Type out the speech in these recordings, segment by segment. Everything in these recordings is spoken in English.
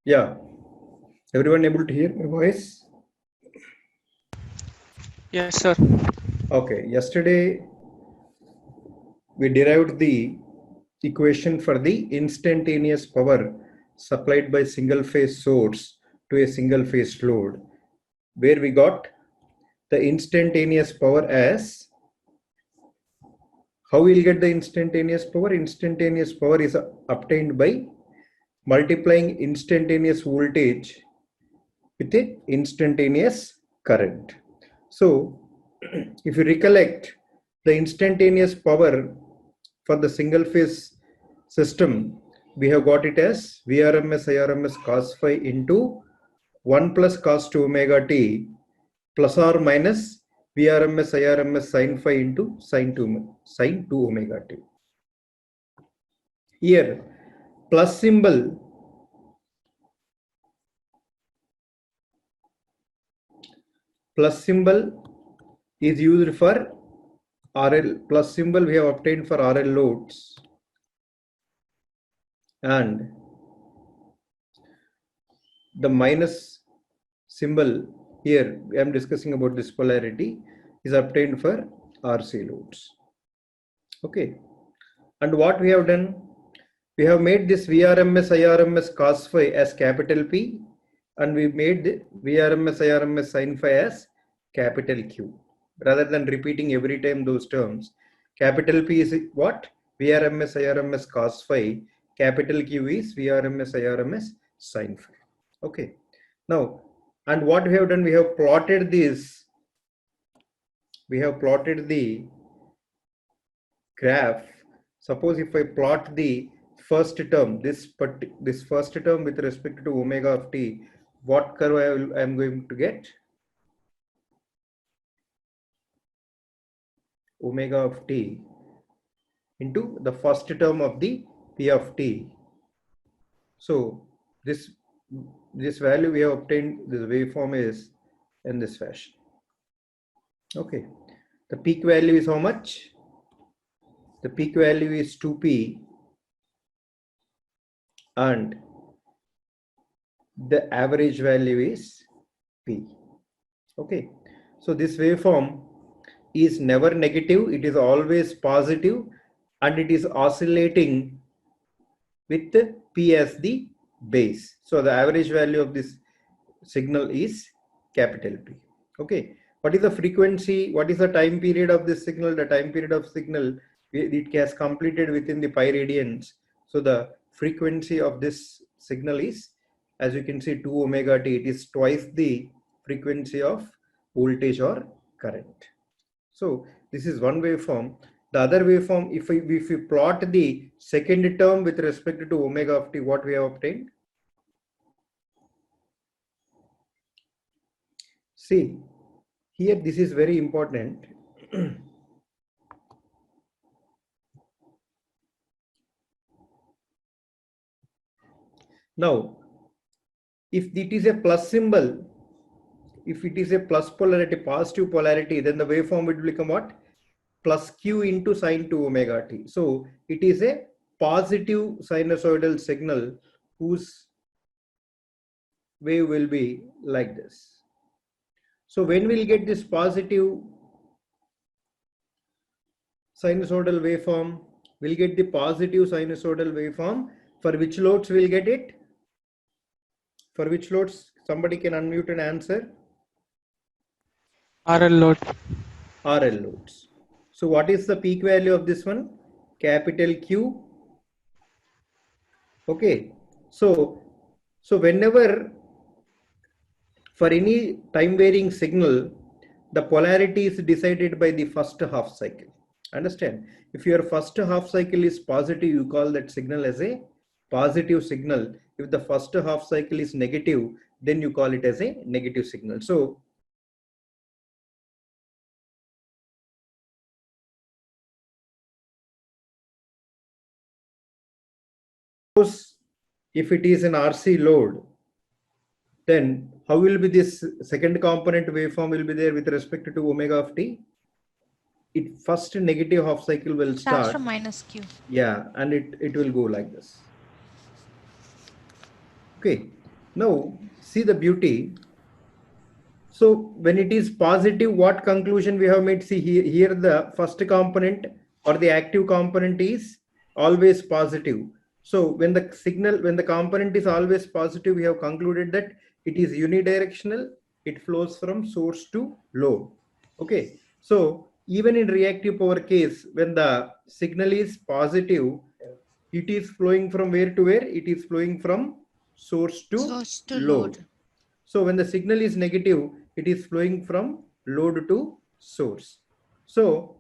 Yeah, everyone able to hear my voice? Yes, sir. Okay, yesterday we derived the equation for the instantaneous power supplied by single phase source to a single phase load, where we got the instantaneous power as how we'll get the instantaneous power. Instantaneous power is obtained by multiplying instantaneous voltage with a instantaneous current. So if you recollect, the instantaneous power for the single phase system, we have got it as Vrms Irms cos phi into 1 plus cos 2 omega t plus or minus Vrms Irms sin phi into sin 2 omega t. Here plus symbol is used for RL. Plus symbol we have obtained for RL loads, and the minus symbol here I am discussing about this polarity is obtained for RC loads. Okay, and what we have done, we have made this Vrms Irms cos phi as capital P, and we made the Vrms Irms sin phi as capital Q. Rather than repeating every time those terms, capital P is what? Vrms Irms cos phi. Capital Q is Vrms Irms sin phi. Okay. Now, and what we have done, we have plotted this. We have plotted the graph. Suppose if I plot the first term, this first term with respect to omega of t, what curve I am going to get? Omega of t into the first term of the p of t. So this value we have obtained, this waveform is in this fashion. Okay, the peak value is how much? The peak value is 2p, and the average value is p. Okay, so this waveform is never negative, it is always positive, and it is oscillating with p as the base. So the average value of this signal is capital P. Okay, what is the frequency, what is the time period of this signal? The time period of signal, it has completed within the pi radians. So the frequency of this signal is, as you can see, 2 omega t. It is twice the frequency of voltage or current. So this is one waveform. The other waveform, if we plot the second term with respect to omega of t, what we have obtained? See, here this is very important. Now, if it is a plus symbol, if it is a plus polarity, positive polarity, then the waveform will become what? Plus q into sine 2 omega t. So it is a positive sinusoidal signal whose wave will be like this. So when we'll get this positive sinusoidal waveform, we'll get the positive sinusoidal waveform. For which loads we'll get it? For which loads? Somebody can unmute and answer. RL load. RL loads. So what is the peak value of this one? Capital Q. Okay. So whenever for any time varying signal, the polarity is decided by the first half cycle. Understand? If your first half cycle is positive, you call that signal as a positive signal. If the first half cycle is negative, then you call it as a negative signal. So suppose if it is an RC load, then how will be this second component waveform will be there with respect to omega of t? It first negative half cycle will Starts start from minus q. Yeah, and it will go like this. Okay, Now, see the beauty. So when it is positive, what conclusion we have made? See here the first component or the active component is always positive. So when the signal, when the component is always positive, we have concluded that it is unidirectional. It flows from source to load. Okay. So even in reactive power case, when the signal is positive, it is flowing from where to where? It is flowing from source to load. So when the signal is negative, it is flowing from load to source. So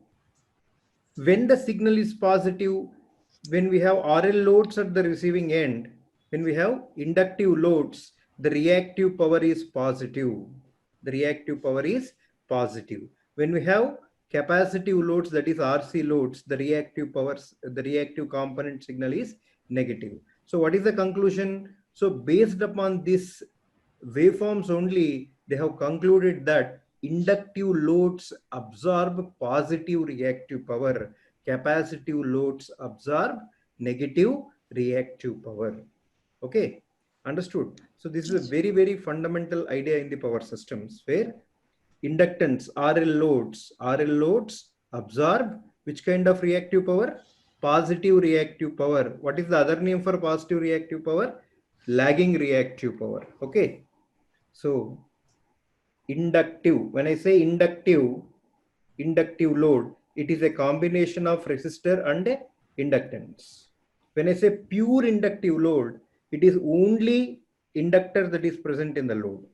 when the signal is positive, when we have RL loads at the receiving end, when we have inductive loads, the reactive power is positive. The reactive power is positive. When we have capacitive loads, that is RC loads, the reactive powers, the reactive component signal is negative. So what is the conclusion? So based upon this waveforms only, they have concluded that inductive loads absorb positive reactive power, capacitive loads absorb negative reactive power. Okay, understood. So this is a very, very fundamental idea in the power systems where inductance RL loads absorb which kind of reactive power? Positive reactive power. What is the other name for positive reactive power? Lagging reactive power. Okay. So inductive, when I say inductive load, it is a combination of resistor and inductance. When I say pure inductive load, it is only inductor that is present in the load.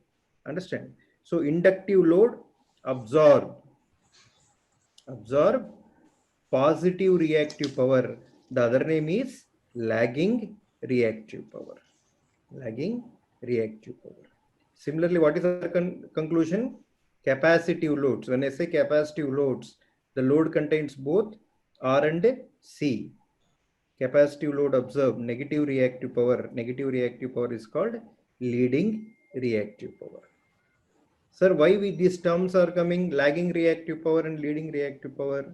Understand? So inductive load absorb positive reactive power. The other name is lagging reactive power. Lagging reactive power. Similarly, what is our conclusion? Capacitive loads. When I say capacitive loads, the load contains both R and C. Capacitive load observe negative reactive power. Negative reactive power is called leading reactive power. Sir, why these terms are coming? Lagging reactive power and leading reactive power.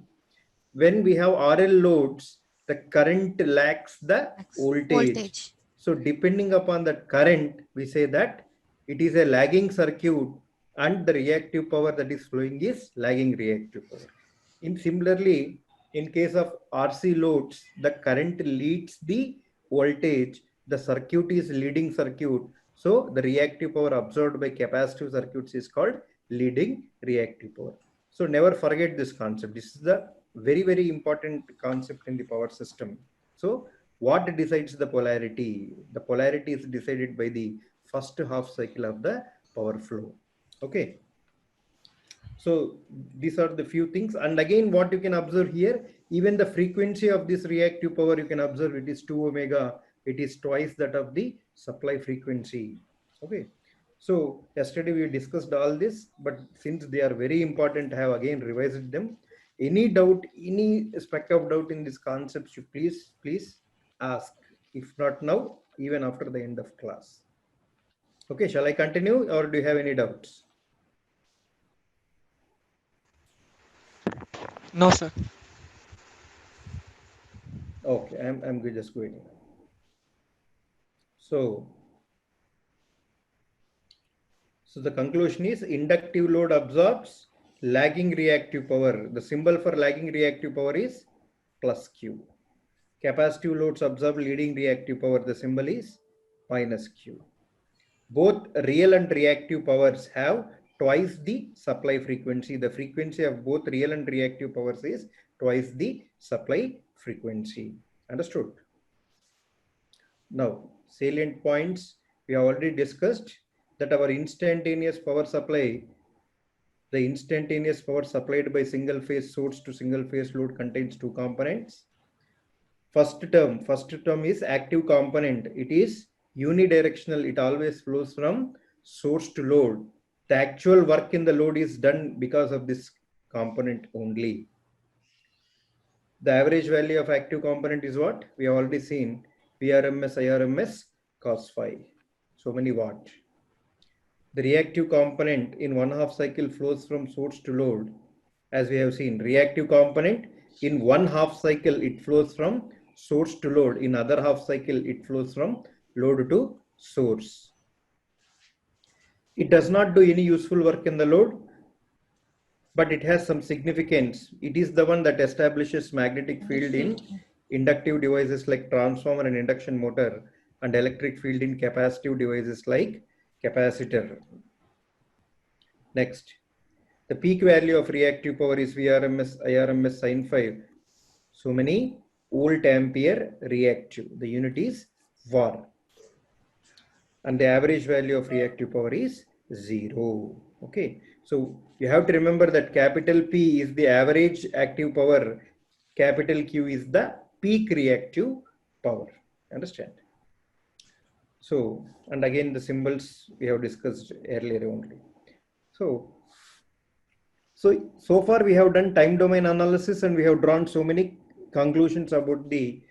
When we have RL loads, the current lacks the voltage. So depending upon that current, we say that it is a lagging circuit and the reactive power that is flowing is lagging reactive power. Similarly, in case of RC loads, the current leads the voltage, the circuit is leading circuit. So the reactive power absorbed by capacitive circuits is called leading reactive power. So never forget this concept. This is the very, very important concept in the power system. So what decides the polarity? The polarity is decided by the first half cycle of the power flow. Okay. So these are the few things. And again, what you can observe here, even the frequency of this reactive power, you can observe it is 2 omega. It is twice that of the supply frequency. Okay. So yesterday we discussed all this, but since they are very important, I have again revised them. Any doubt, any speck of doubt in this concept, you please ask. If not now, even after the end of class. Okay, shall I continue or do you have any doubts? No, sir. Okay, I'm just going. So the conclusion is inductive load absorbs lagging reactive power. The symbol for lagging reactive power is plus Q. Capacitive loads absorb leading reactive power. The symbol is minus Q. Both real and reactive powers have twice the supply frequency. The frequency of both real and reactive powers is twice the supply frequency. Understood? Now, salient points we have already discussed that our instantaneous power supply, the instantaneous power supplied by single phase source to single phase load contains two components. First term is active component. It is unidirectional. It always flows from source to load. The actual work in the load is done because of this component only. The average value of active component is what? We have already seen Vrms, Irms, cos phi. So many watt. The reactive component in 1/2 cycle flows from source to load. As we have seen, reactive component in 1/2 cycle, it flows from source to load. In other half cycle, it flows from load to source. It does not do any useful work in the load, but it has some significance. It is the one that establishes magnetic field in inductive devices like transformer and induction motor, and electric field in capacitive devices like capacitor. Next, the peak value of reactive power is Vrms Irms sin phi. So many volt ampere reactive. The unit is var. And the average value of reactive power is 0. Okay. So you have to remember that capital P is the average active power. Capital Q is the peak reactive power. Understand? So, and again the symbols we have discussed earlier only. So far we have done time domain analysis and we have drawn so many conclusions about the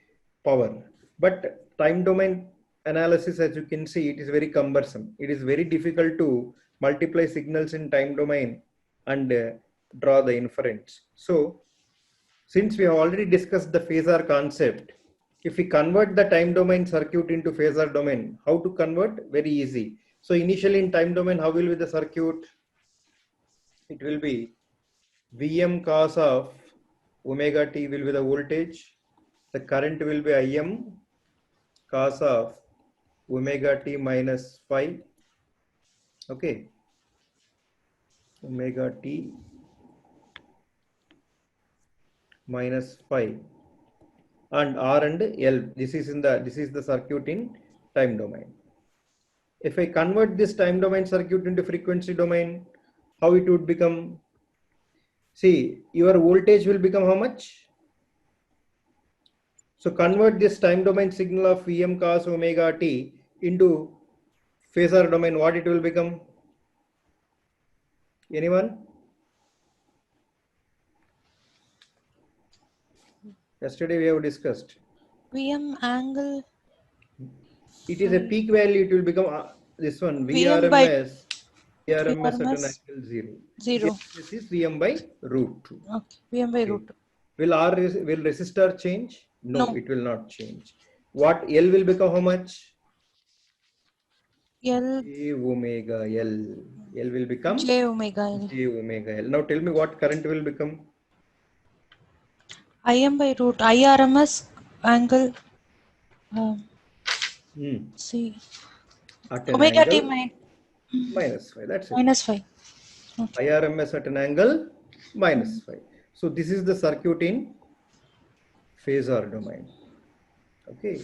power. But time domain analysis, as you can see, it is very cumbersome. It is very difficult to multiply signals in time domain and draw the inference. So since we have already discussed the phasor concept, if we convert the time domain circuit into phasor domain, how to convert? Very easy. So initially in time domain, how will be the circuit? It will be Vm cos of omega t will be the voltage. The current will be Im cos of omega t minus phi. Okay. Omega t minus phi. And R and L. This is the circuit in time domain. If I convert this time domain circuit into frequency domain, how it would become? See, your voltage will become how much? So convert this time domain signal of Vm cos omega t into phasor domain. What it will become? Anyone? Yesterday we have discussed. Vm angle. It is a peak value. It will become this one. Vm by Vrms at an Vrms angle 0. 0. This is Vm by root 2. Okay. Vm by Okay. root 2. Will resistor change? No, No. it will not change. What L will become how much? L J omega L. L will become J omega L. J omega L. Now tell me what current will become? Im by root Irms angle. See. At an Omega t angle minus phi. That's it. minus 5. Okay. Irms at an angle minus phi. So this is the circuit in phasor domain. Okay.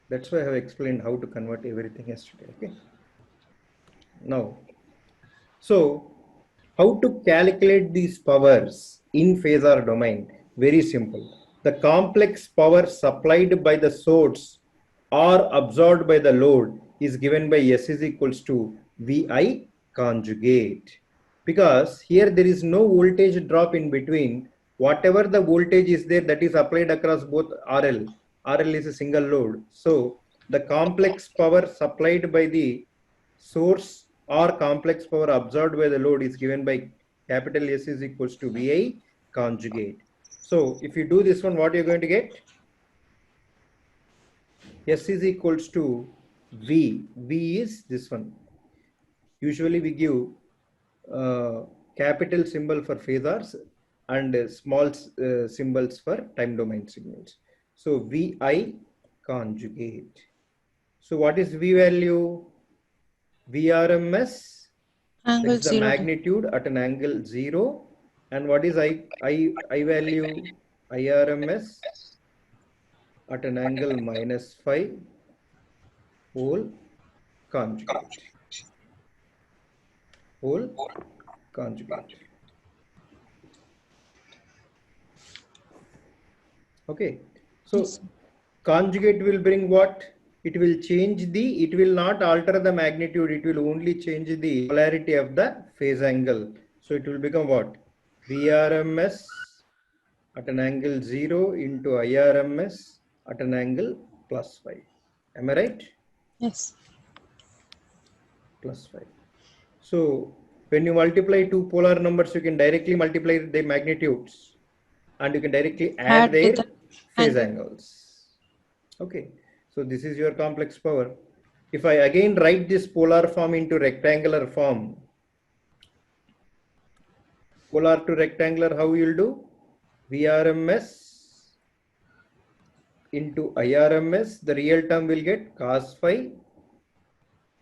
That's why I have explained how to convert everything yesterday. Okay. Now, so how to calculate these powers in phasor domain? Very simple. The complex power supplied by the source or absorbed by the load is given by S is equals to VI conjugate. Because here there is no voltage drop in between. Whatever the voltage is there, that is applied across both RL. RL is a single load. So the complex power supplied by the source or complex power absorbed by the load is given by capital S is equals to VI conjugate. So if you do this one, what you're going to get? S is equals to V. V is this one. Usually we give capital symbol for phasors and small symbols for time domain signals. So VI conjugate. So what is V value? Vrms, Angle that is the 0. magnitude at an angle 0. And what is I value? Irms at an angle minus phi whole conjugate. Whole conjugate. Okay. So Yes. Conjugate will bring what? It will change it will not alter the magnitude. It will only change the polarity of the phase angle. So it will become what? Vrms at an angle 0 into Irms at an angle plus phi. Am I right? Yes. Plus phi. So when you multiply two polar numbers, you can directly multiply their magnitudes and you can directly add to their the phase angle. angles. Okay. So this is your complex power. If I again write this polar form into rectangular form, polar to rectangular, how you will do? VRMS into IRMS, the real term will get cos phi,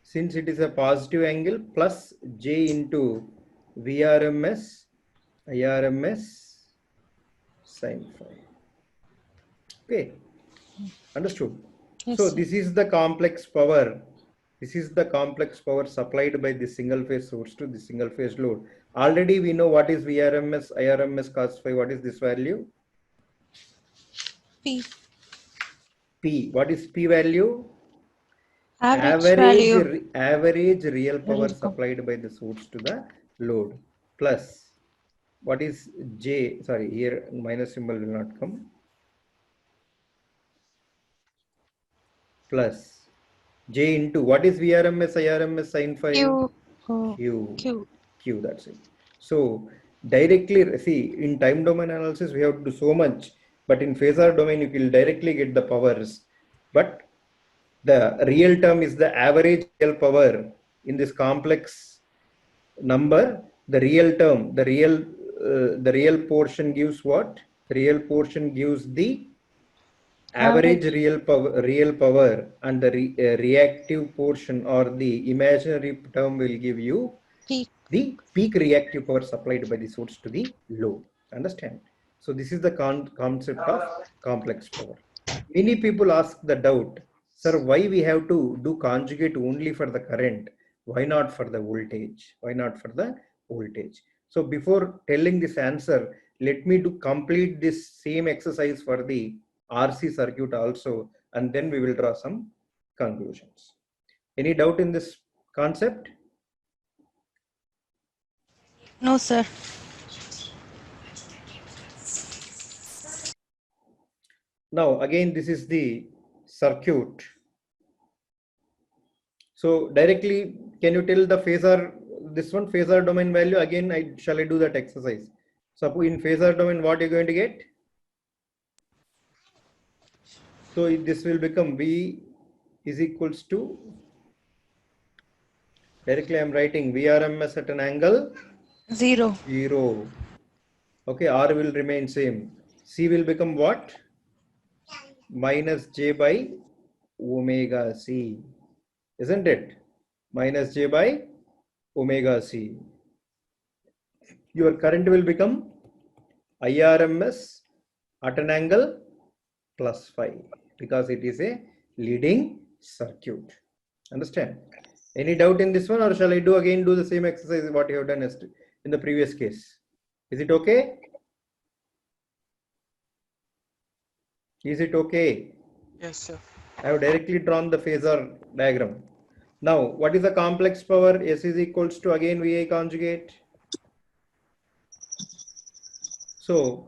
since it is a positive angle, plus J into VRMS, IRMS, sin phi. Okay, understood? Yes, So sir. this is the complex power. This is the complex power supplied by the single phase source to the single phase load. Already we know what is VRMS, IRMS, cos phi. What is this value? P. P. What is P value? Average value. Average real power Real power. supplied by the source to the load, plus what is J? Sorry, here minus symbol will not come. Plus J into what is VRMS, IRMS, sin phi? Q. Q. Q. Q, that's it. So directly, see, in time domain analysis, we have to do so much, but in phasor domain, you will directly get the powers. But the real term is the average real power in this complex number. The real term, the real portion gives what? The real portion gives the average real power, and the reactive portion or the imaginary term will give you P. the peak reactive power supplied by the source to the load. Understand? So this is the concept of complex power. Many people ask the doubt, sir, why we have to do conjugate only for the current? Why not for the voltage? Why not for the voltage? So before telling this answer, let me do complete this same exercise for the RC circuit also, and then we will draw some conclusions. Any doubt in this concept? No, sir. Now again, this is the circuit. So directly, can you tell the phasor, this one phasor domain value? Again, shall I do that exercise? Suppose in phasor domain, what you're going to get? So this will become V is equals to, directly I'm writing VRMS at an angle 0. 0. Okay, R will remain same. C will become what? Minus J by omega C. Isn't it? Minus J by omega C. Your current will become IRMS at an angle plus phi, because it is a leading circuit. Understand? Any doubt in this one, or shall I do the same exercise what you have done in the previous case? Is it okay? Is it okay? Yes, sir. I have directly drawn the phasor diagram. Now, what is the complex power? S is equals to again VI conjugate. So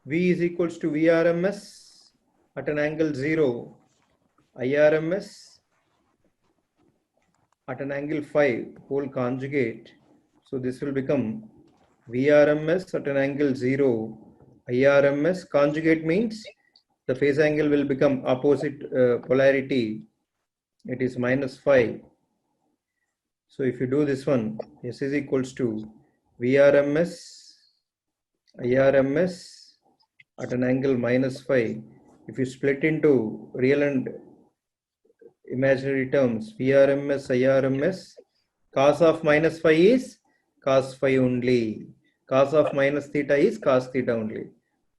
V is equals to VRMS at an angle 0, IRMS at an angle 5 whole conjugate. So this will become VRMS at an angle 0, IRMS conjugate means the phase angle will become opposite polarity. It is minus 5. So if you do this one, S is equals to VRMS, IRMS at an angle minus 5. If you split into real and imaginary terms, VRMS, IRMS, cos of minus phi is cos phi only. Cos of minus theta is cos theta only.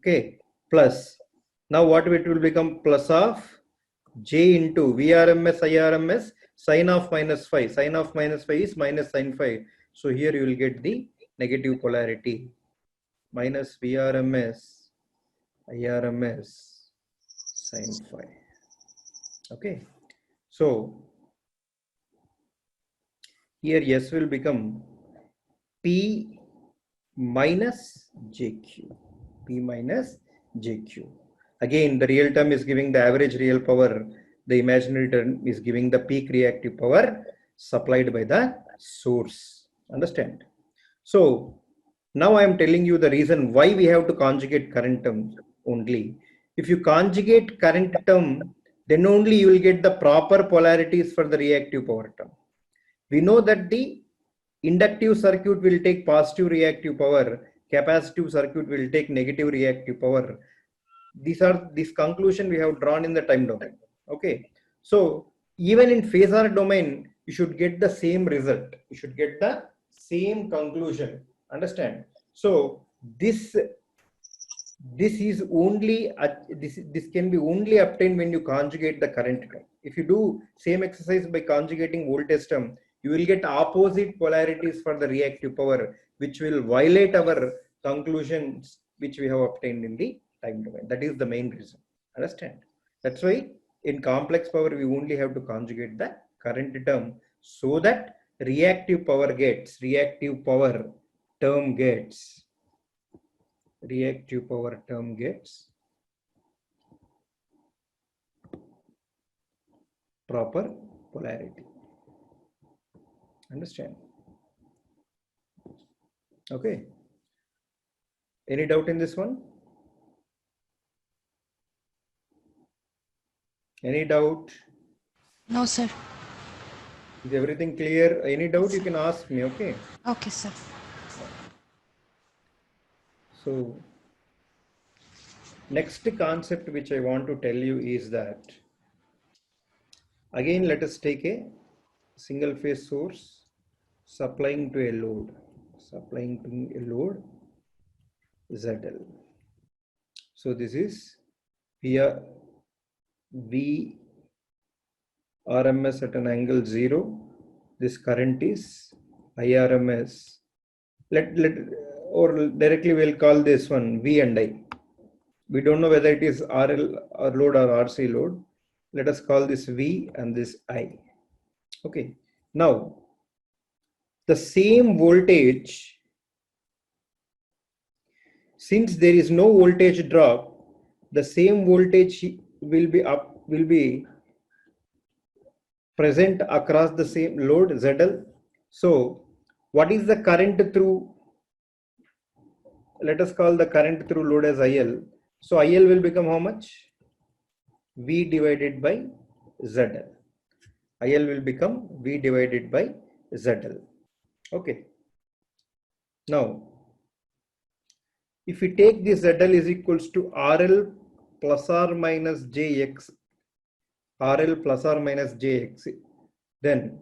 Okay, plus. Now what it will become? Plus of J into VRMS, IRMS, sin of minus phi. Sin of minus phi is minus sin phi. So here you will get the negative polarity. Minus VRMS, IRMS, sin phi. Okay. So here S will become P minus JQ. P minus JQ. Again, the real term is giving the average real power. The imaginary term is giving the peak reactive power supplied by the source. Understand? So now I am telling you the reason why we have to conjugate current term only. If you conjugate current term, then only you will get the proper polarities for the reactive power term. We know that the inductive circuit will take positive reactive power, capacitive circuit will take negative reactive power. This conclusion we have drawn in the time domain. Okay, so even in phasor domain, you should get the same result. You should get the same conclusion. Understand? So this is only this can be only obtained when you conjugate the current term. If you do same exercise by conjugating voltage term, you will get opposite polarities for the reactive power, which will violate our conclusions which we have obtained in the time domain. That is the main reason. Understand? That's why in complex power we only have to conjugate the current term, so that reactive power gets proper polarity. Understand? Okay. Any doubt in this one? Any doubt? No, sir. Is everything clear? Any doubt you can ask me, okay? Okay, sir. So, next concept which I want to tell you is that, again, let us take a single phase source supplying to a load ZL. So this is here V RMS at an angle 0. This current is IRMS. Or directly we'll call this one V and I. We don't know whether it is RL or load or RC load. Let us call this V and this I. Okay. Now, the same voltage, since there is no voltage drop, the same voltage will be present across the same load ZL. So what is the current through? Let us call the current through load as IL. So IL will become how much? V divided by ZL. IL will become V divided by ZL. Okay. Now, if we take this ZL is equals to RL plus or minus JX, then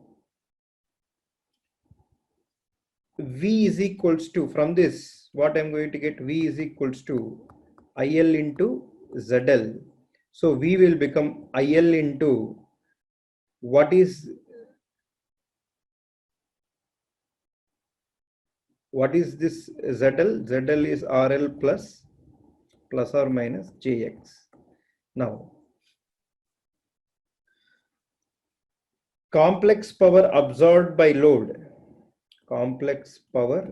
V is equals to, from this, what I'm going to get, V is equals to IL into ZL. So V will become IL into, what is this ZL? ZL is RL plus or minus JX. Now, complex power absorbed by load. Complex power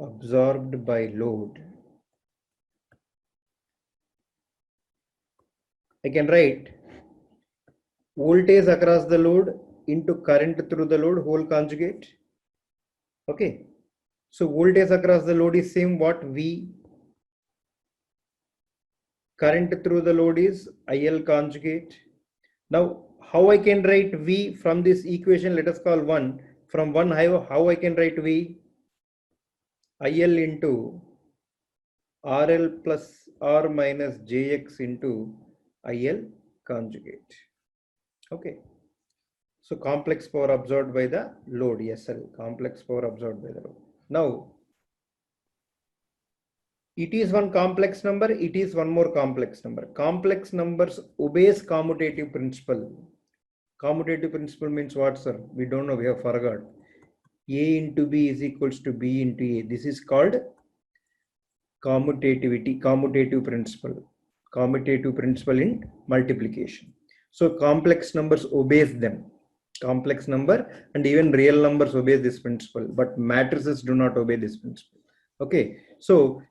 absorbed by load. I can write voltage across the load into current through the load whole conjugate. Okay. So voltage across the load is same what V. Current through the load is IL conjugate. Now, how I can write V from this equation? Let us call 1. From 1, how I can write V? IL into RL plus R minus JX into IL conjugate. Okay. So complex power absorbed by the load, SL, complex power absorbed by the load. Now, it is one complex number, it is one more complex number. Complex numbers obeys commutative principle. Commutative principle means what, sir? We don't know, we have forgot. A into B is equals to B into A. This is called commutative principle in multiplication. So complex numbers obeys them. Complex number and even real numbers obey this principle, but matrices do not obey this principle. Okay, so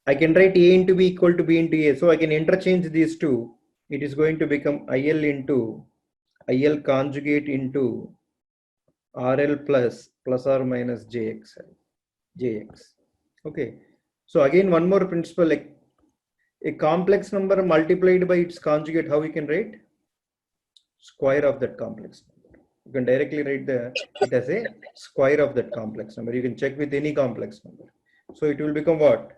I can write A into B equal to B into A. So I can interchange these two. It is going to become IL into IL conjugate into RL plus or minus JX. Okay. So again, one more principle, like A complex number multiplied by its conjugate, how we can write? Square of that complex number. You can directly write it as a square of that complex number. You can check with any complex number. So it will become what?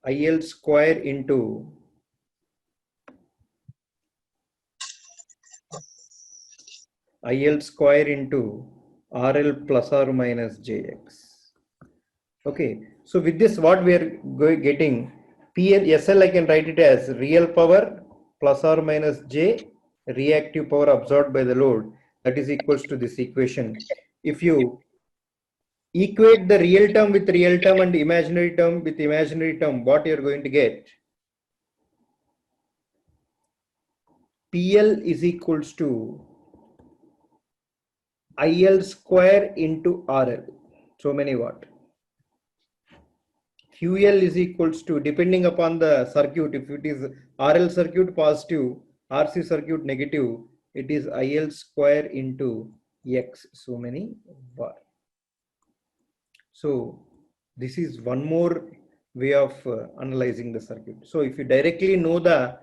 IL square into IL square into RL plus or minus JX. Okay, so with this, what we are getting, SL I can write it as real power plus or minus J reactive power absorbed by the load, that is equals to this equation. If you equate the real term with real term and imaginary term with imaginary term, what you are going to get? PL is equals to IL square into RL. So many watt. QL is equals to, depending upon the circuit, if it is RL circuit positive, RC circuit negative, it is IL square into X, so many bar. So this is one more way of analyzing the circuit. So if you directly know the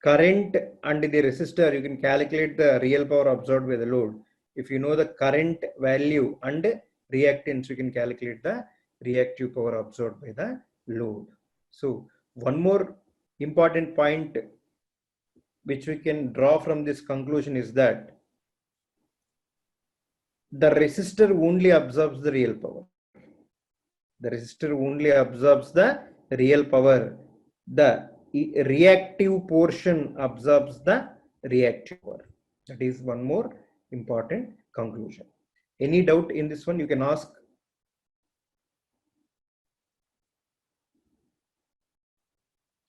current and the resistor, you can calculate the real power absorbed by the load. If you know the current value and reactance, you can calculate the reactive power absorbed by the load. So one more important point which we can draw from this conclusion is that the resistor only absorbs the real power. The resistor only absorbs the real power. The reactive portion absorbs the reactive power. That is one more important conclusion. Any doubt in this one, you can ask.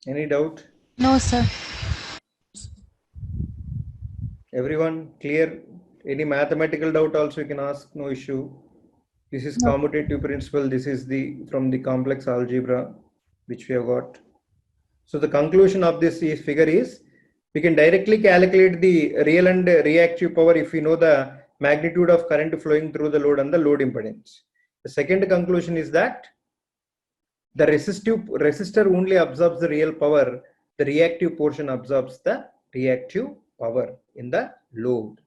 Any doubt? No, sir. Everyone clear? Any mathematical doubt also you can ask, no issue. This is No. commutative principle. This is from the complex algebra which we have got. So the conclusion of this figure is, we can directly calculate the real and reactive power if we know the magnitude of current flowing through the load and the load impedance. The second conclusion is that the resistor only absorbs the real power, the reactive portion absorbs the reactive power in the load.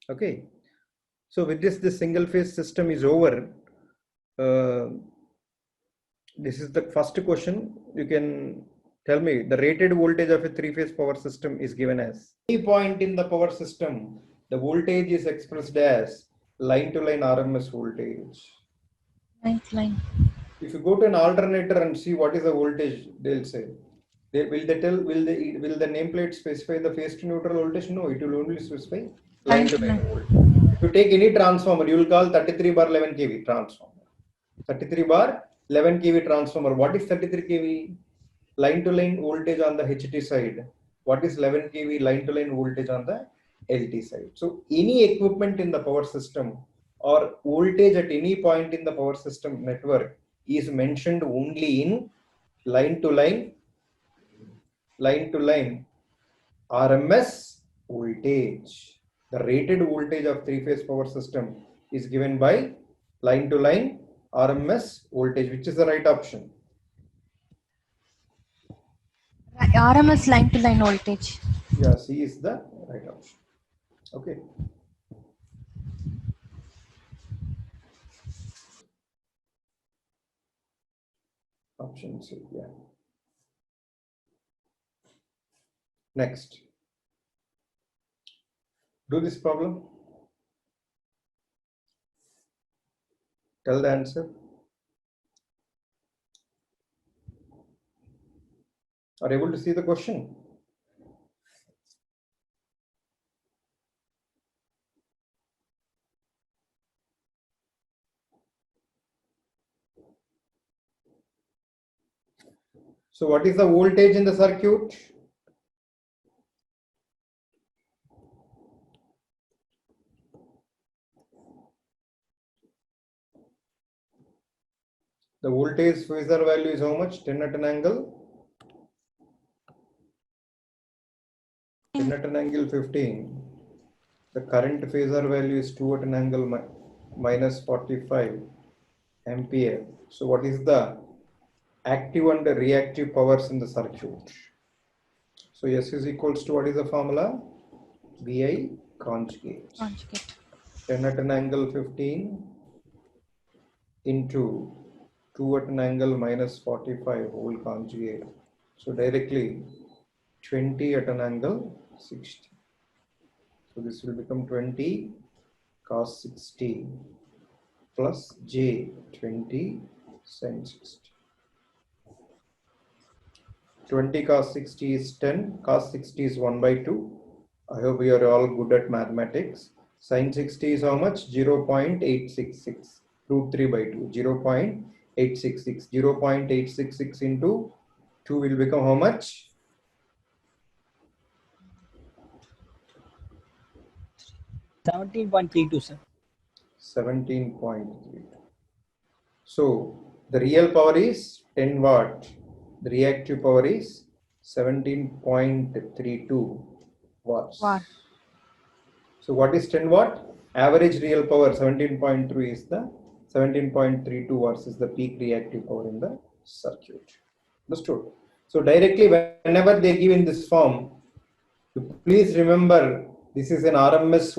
Okay, so with this, the single phase system is over. This is the first question. You can tell me the rated voltage of a three-phase power system is given as. Any point in the power system, the voltage is expressed as line-to-line RMS voltage. Ninth line. If you go to an alternator and see what is the voltage, they'll say. Will the nameplate specify the phase to neutral voltage? No, it will only specify line-to-line voltage. If you take any transformer, you will call 33 bar 11 kV transformer. 33 bar 11 kV transformer. What is 33 kV? Line-to-line voltage on the HT side. What is 11 kV line-to-line voltage on the LT side? So any equipment in the power system or voltage at any point in the power system network is mentioned only in line-to-line RMS voltage. The rated voltage of three-phase power system is given by line-to-line RMS voltage. Which is the right option? RMS line to line voltage. Yeah, C is the right option. Okay. Option C, yeah. Next. Do this problem. Tell the answer. Are you able to see the question? So what is the voltage in the circuit? The voltage phasor value is how much? 10 at an angle? 10 at an angle 15. The current phasor value is 2 at an angle minus 45 ampere. So what is the active and reactive powers in the circuit. So S is equals to, what is the formula? VI conjugate. Conjugate. 10 at an angle 15 into 2 at an angle minus 45 whole conjugate. So directly 20 at an angle 60. So this will become 20 cos 60 plus j 20 sin 60. 20 cos 60 is 10, cos 60 is 1 by 2. I hope you are all good at mathematics. Sin 60 is how much? 0.866. Root 3 by 2. 0.866. 0.866 into 2 will become how much? 17.32, sir. 17.32. So the real power is 10 watt. The reactive power is 17.32 watts. Watt. So what is 10 watt? Average real power 17.3 is the 17.32 watts is the peak reactive power in the circuit. Understood? So directly whenever they give in this form, please remember this is an RMS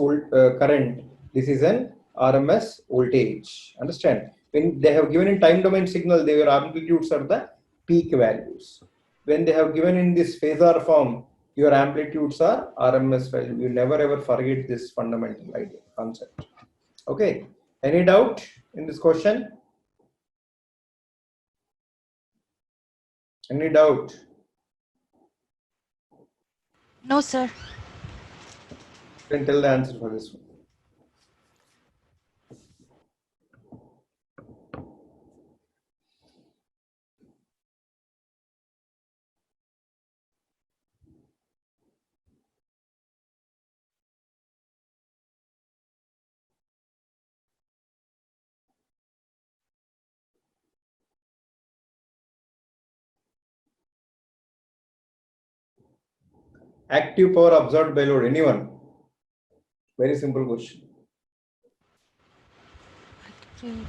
current. This is an RMS voltage. Understand? When they have given in time domain signal, their amplitudes are the peak values. When they have given in this phasor form, your amplitudes are RMS value. You never ever forget this fundamental idea concept. Okay. Any doubt in this question? Any doubt? No, sir. You can tell the answer for this one. Active power absorbed by load. Anyone? Very simple question. Active.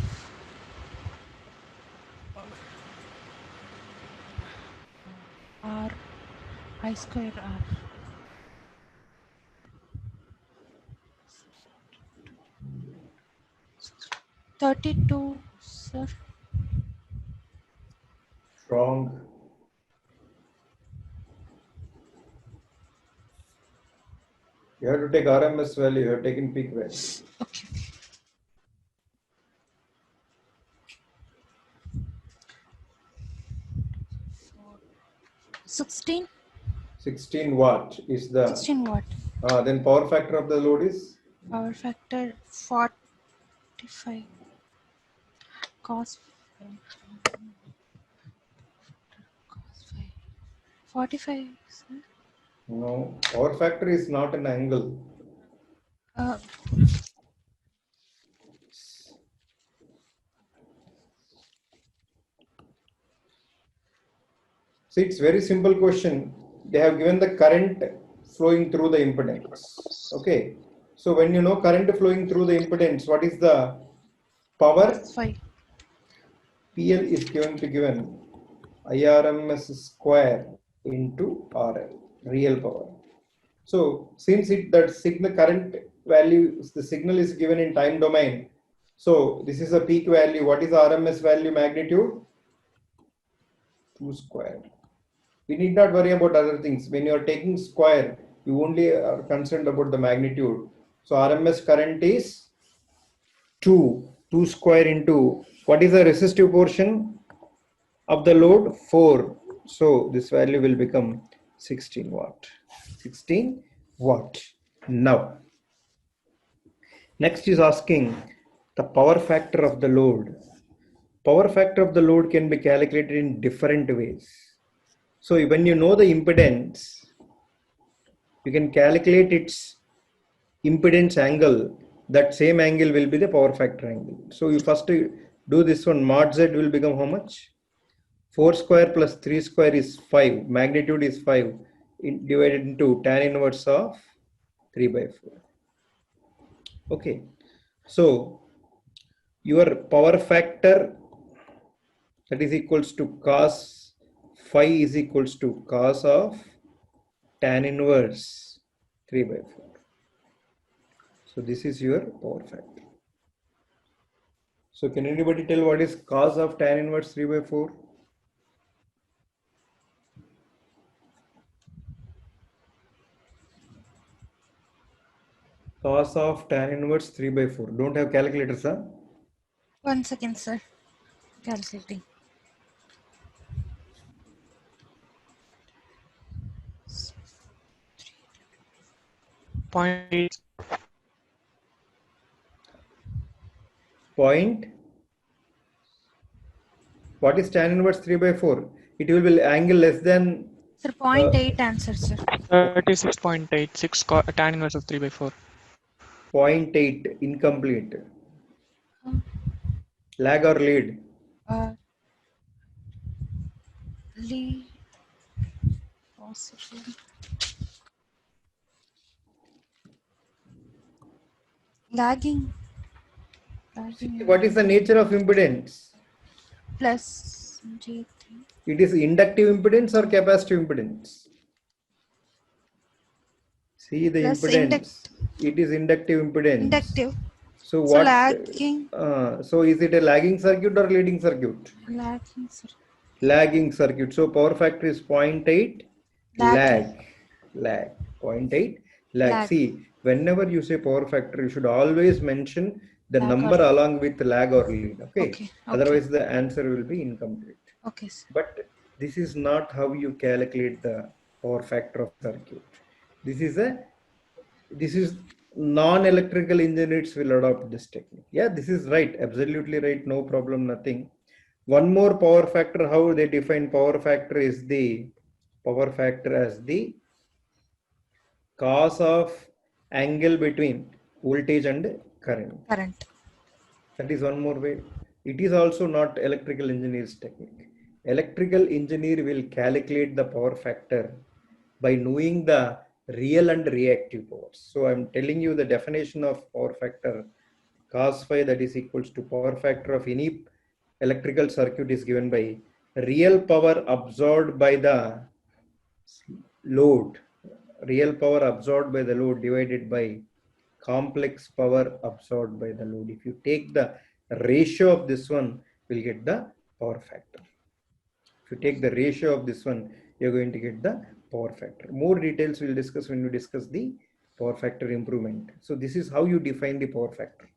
R I square R. 32, sir. Strong. You have to take RMS value. You have taken peak value. Okay. 16. 16 watt is the 16 watt. then power factor of the load is Power factor 45. Cos 5. 45, sir. no, power factor is not an angle. Uh, See, it's very simple question. They have given the current flowing through the impedance. Okay. So when you know current flowing through the impedance, what is the power? Cos 5. PL is going to given IRMS square into RL, real power. So since that signal current value, the signal is given in time domain. So this is a peak value. What is the RMS value magnitude? 2 square. We need not worry about other things. When you are taking square, you only are concerned about the magnitude. So RMS current is 2 square into, what is the resistive portion of the load? 4. So this value will become 16 watt. 16 watt. Now, next is asking the power factor of the load. Power factor of the load can be calculated in different ways. So when you know the impedance, you can calculate its impedance angle. That same angle will be the power factor angle. So you first do this one. Mod Z will become how much? 4 square plus 3 square is 5. Magnitude is 5. Divided into tan inverse of 3 by 4. Okay. So your power factor that is equals to cos phi is equals to cos of tan inverse 3 by 4. So this is your power factor. So can anybody tell what is cos of tan inverse 3 by 4? Cos of tan inverse 3 by 4. Don't have calculators, huh? 1 second, sir. Calculating. Point. Point. What is tan inverse 3 by 4? It will be angle less than Sir, 0.8 answer, sir. 36.86 tan inverse of 3 by 4. 0.8 incomplete. Lag or lead? Lead. Possible. Lagging. Lagging. What is the nature of impedance? Plus G3. It is inductive impedance or capacitive impedance? See the Plus impedance. It is inductive impedance. Inductive. So So what? lagging. So is it a lagging circuit or leading circuit? Lagging, sir. Lagging circuit. So power factor is 0.8. Lag. Lag. 0.8 lag. Lag. See, whenever you say power factor, you should always mention the Lag number or- along with lag or lead. Okay. Okay. Otherwise, the answer will be incomplete. Okay, sir. But this is not how you calculate the power factor of circuit. This is non-electrical engineers will adopt this technique. Yeah, this is right, absolutely right, no problem, nothing. One more power factor, how they define power factor is the power factor as the cos of angle between voltage and current. Current. That is one more way. It is also not electrical engineer's technique. Electrical engineer will calculate the power factor by knowing the real and reactive powers. So I'm telling you the definition of power factor cos phi, that is equals to power factor of any electrical circuit is given by real power absorbed by the load, real power absorbed by the load divided by complex power absorbed by the load. If you take the ratio of this one, we'll get the power factor. If you take the ratio of this one, you're going to get the power factor. More details we'll discuss when we discuss the power factor improvement. So this is how you define the power factor.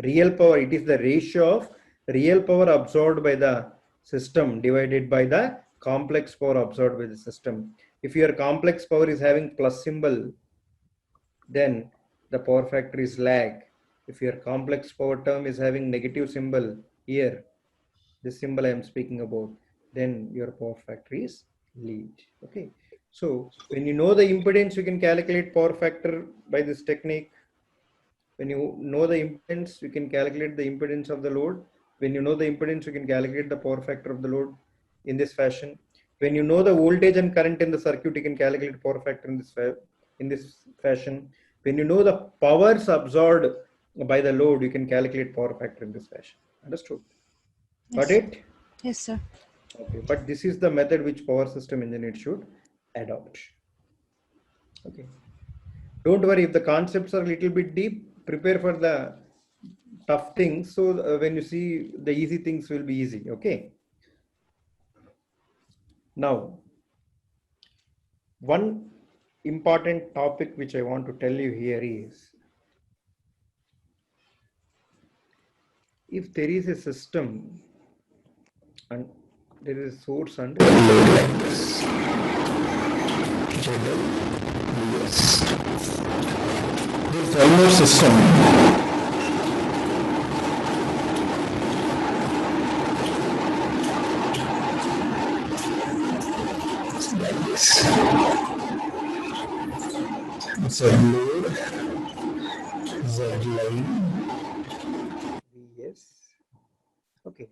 Real power, it is the ratio of real power absorbed by the system divided by the complex power absorbed by the system. If your complex power is having plus symbol, then the power factor is lag. If your complex power term is having negative symbol here, this symbol I am speaking about, then your power factor is lead. Okay. So when you know the impedance, you can calculate power factor by this technique. When you know the impedance, you can calculate the impedance of the load. When you know the impedance, you can calculate the power factor of the load in this fashion. When you know the voltage and current in the circuit, you can calculate power factor in this fashion. When you know the powers absorbed by the load, you can calculate power factor in this fashion. Understood? Yes. Got it? Yes, sir. Okay, but this is the method which power system engineer should adopt. Okay. Don't worry if the concepts are a little bit deep, prepare for the tough things. So when you see the easy things will be easy. Okay. Now, one important topic which I want to tell you here is, if there is a system and there is a source and one more system. Z load, Z line. Yes. Okay.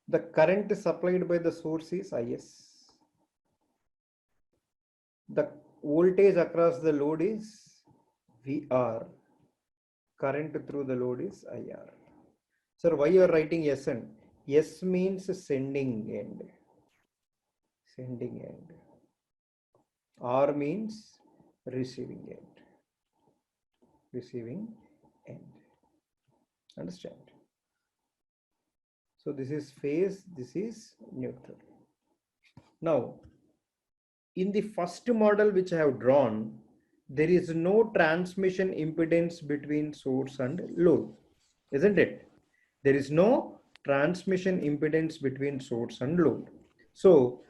The current supplied by the source is IS. The voltage across the load is VR. Current through the load is IR. Sir, why you are writing SN? S means sending end. Sending end. R means receiving end. Receiving end. Understand? So this is phase, this is neutral. Now, in the first model which I have drawn, there is no transmission impedance between source and load, isn't it? There is no transmission impedance between source and load. So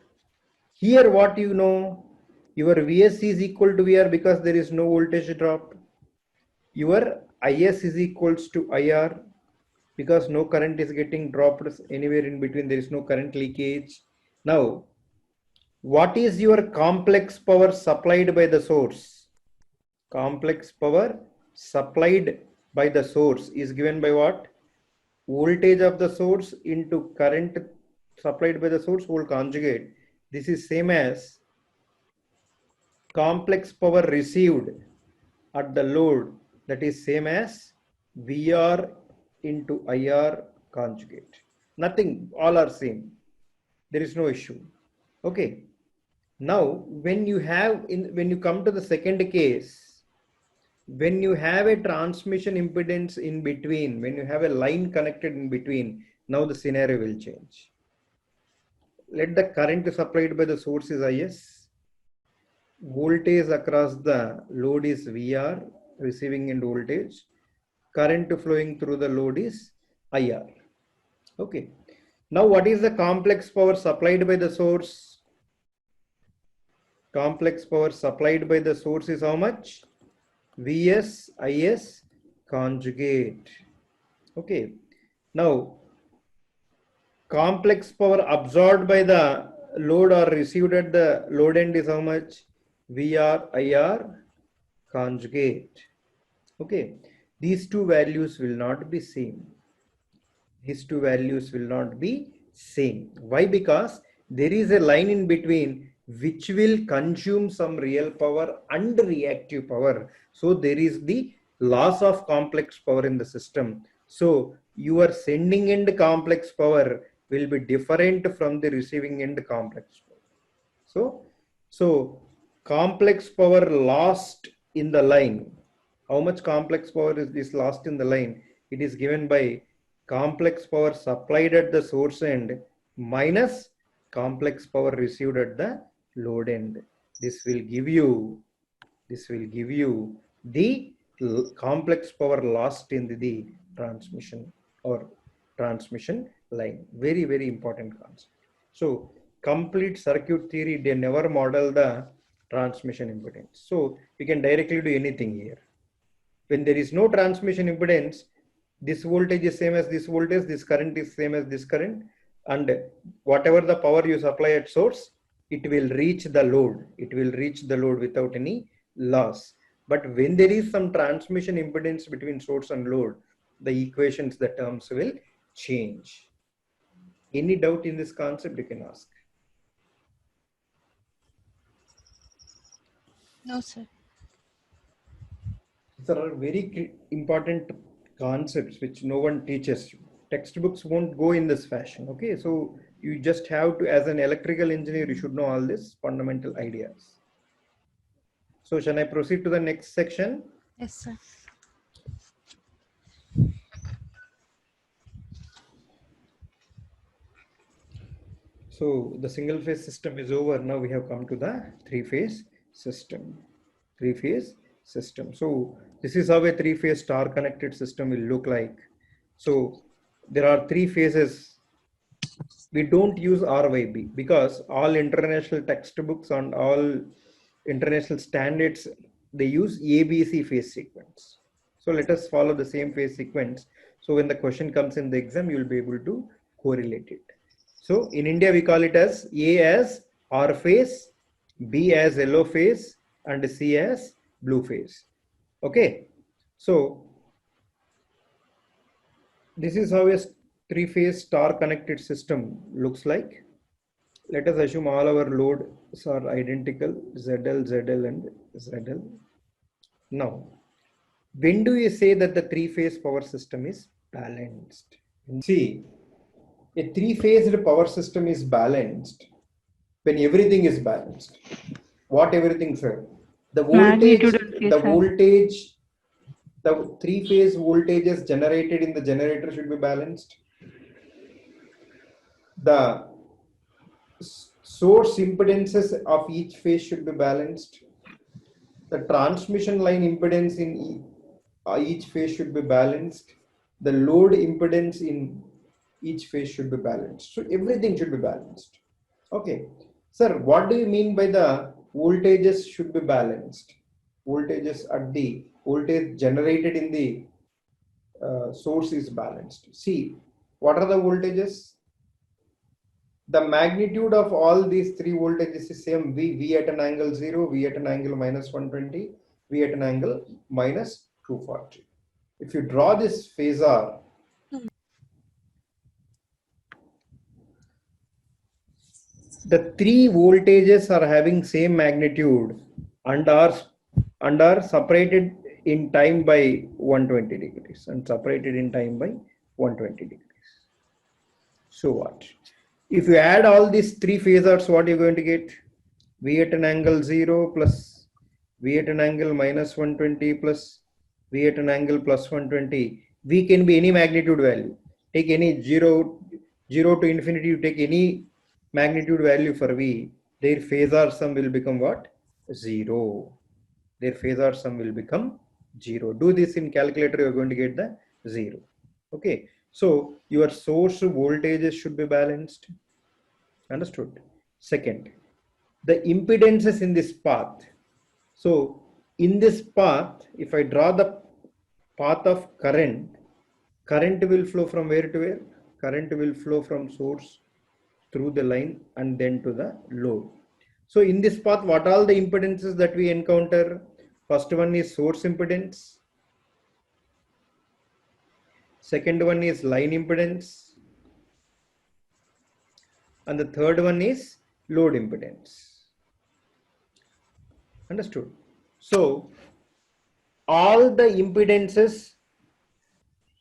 here what you know, your Vs is equal to Vr because there is no voltage drop. Your Is is equals to Ir because no current is getting dropped anywhere in between, there is no current leakage. Now, what is your complex power supplied by the source? Complex power supplied by the source is given by what? Voltage of the source into current supplied by the source whole conjugate. This is same as complex power received at the load, that is same as VR into IR conjugate. Nothing, all are same. There is no issue. Okay. Now, when you come to the second case, when you have a transmission impedance in between, when you have a line connected in between, now the scenario will change. Let the current supplied by the source is Is. Voltage across the load is VR, receiving end voltage. Current flowing through the load is IR. Okay. Now, what is the complex power supplied by the source? Complex power supplied by the source is how much? Vs Is conjugate. Okay. Now, complex power absorbed by the load or received at the load end is how much? Vr Ir conjugate. Okay. These two values will not be same. These two values will not be same. Why? Because there is a line in between which will consume some real power and reactive power. So there is the loss of complex power in the system. So your sending end complex power will be different from the receiving end complex power. So complex power lost in the line. How much complex power is lost in the line? It is given by complex power supplied at the source end minus complex power received at the load end. This will give you the complex power lost in the transmission or transmission line. Very, very important concept. So complete circuit theory, they never model the transmission impedance. So we can directly do anything here. When there is no transmission impedance, this voltage is same as this voltage, this current is same as this current, and whatever the power you supply at source, it will reach the load. It will reach the load without any loss. But when there is some transmission impedance between source and load, the equations, the terms will change. Any doubt in this concept you can ask. No, sir. There are very important concepts which no one teaches you. Textbooks won't go in this fashion. Okay, so you just have to, as an electrical engineer, you should know all these fundamental ideas. So shall I proceed to the next section? Yes, sir. So the single phase system is over. Now we have come to the three-phase system. Three-phase system. So this is how a three-phase star connected system will look like. So there are three phases. We don't use RYB because all international textbooks and all international standards, they use ABC phase sequence. So let us follow the same phase sequence. So when the question comes in the exam, you will be able to correlate it. So in India, we call it as A as R phase, B as yellow phase, and C as blue phase. Okay. So this is how a three-phase star connected system looks like. Let us assume all our loads are identical, ZL, ZL, and ZL. Now, when do you say that the three-phase power system is balanced? See, a three-phased power system is balanced when everything is balanced. What everything, sir? The voltage, Magnitude and the phase angle. voltage, the three-phase voltages generated in the generator should be balanced. The source impedances of each phase should be balanced. The transmission line impedance in each phase should be balanced. The load impedance in each phase should be balanced. So everything should be balanced. Okay. Sir, what do you mean by the voltages should be balanced? Voltages at the voltage generated in the source is balanced. See, what are the voltages? The magnitude of all these three voltages is same. V at an angle 0, V at an angle minus 120, V at an angle minus 240. If you draw this phasor, the three voltages are having same magnitude and are separated in time by 120 degrees and separated in time by 120 degrees. So what? If you add all these three phasors, what are you going to get? V at an angle 0 plus V at an angle minus 120 plus V at an angle plus 120. V can be any magnitude value. Take any 0 to infinity, you take any magnitude value for V, their phasor sum will become what? 0. Their phasor sum will become 0. Do this in calculator, you are going to get the 0. Okay. So your source voltages should be balanced. Understood? Second, the impedances in this path. So in this path, if I draw the path of current, current will flow from where to where? Current will flow from source through the line and then to the load. So in this path, what all the impedances that we encounter? First one is source impedance. Second one is line impedance. And the third one is load impedance. Understood? So all the impedances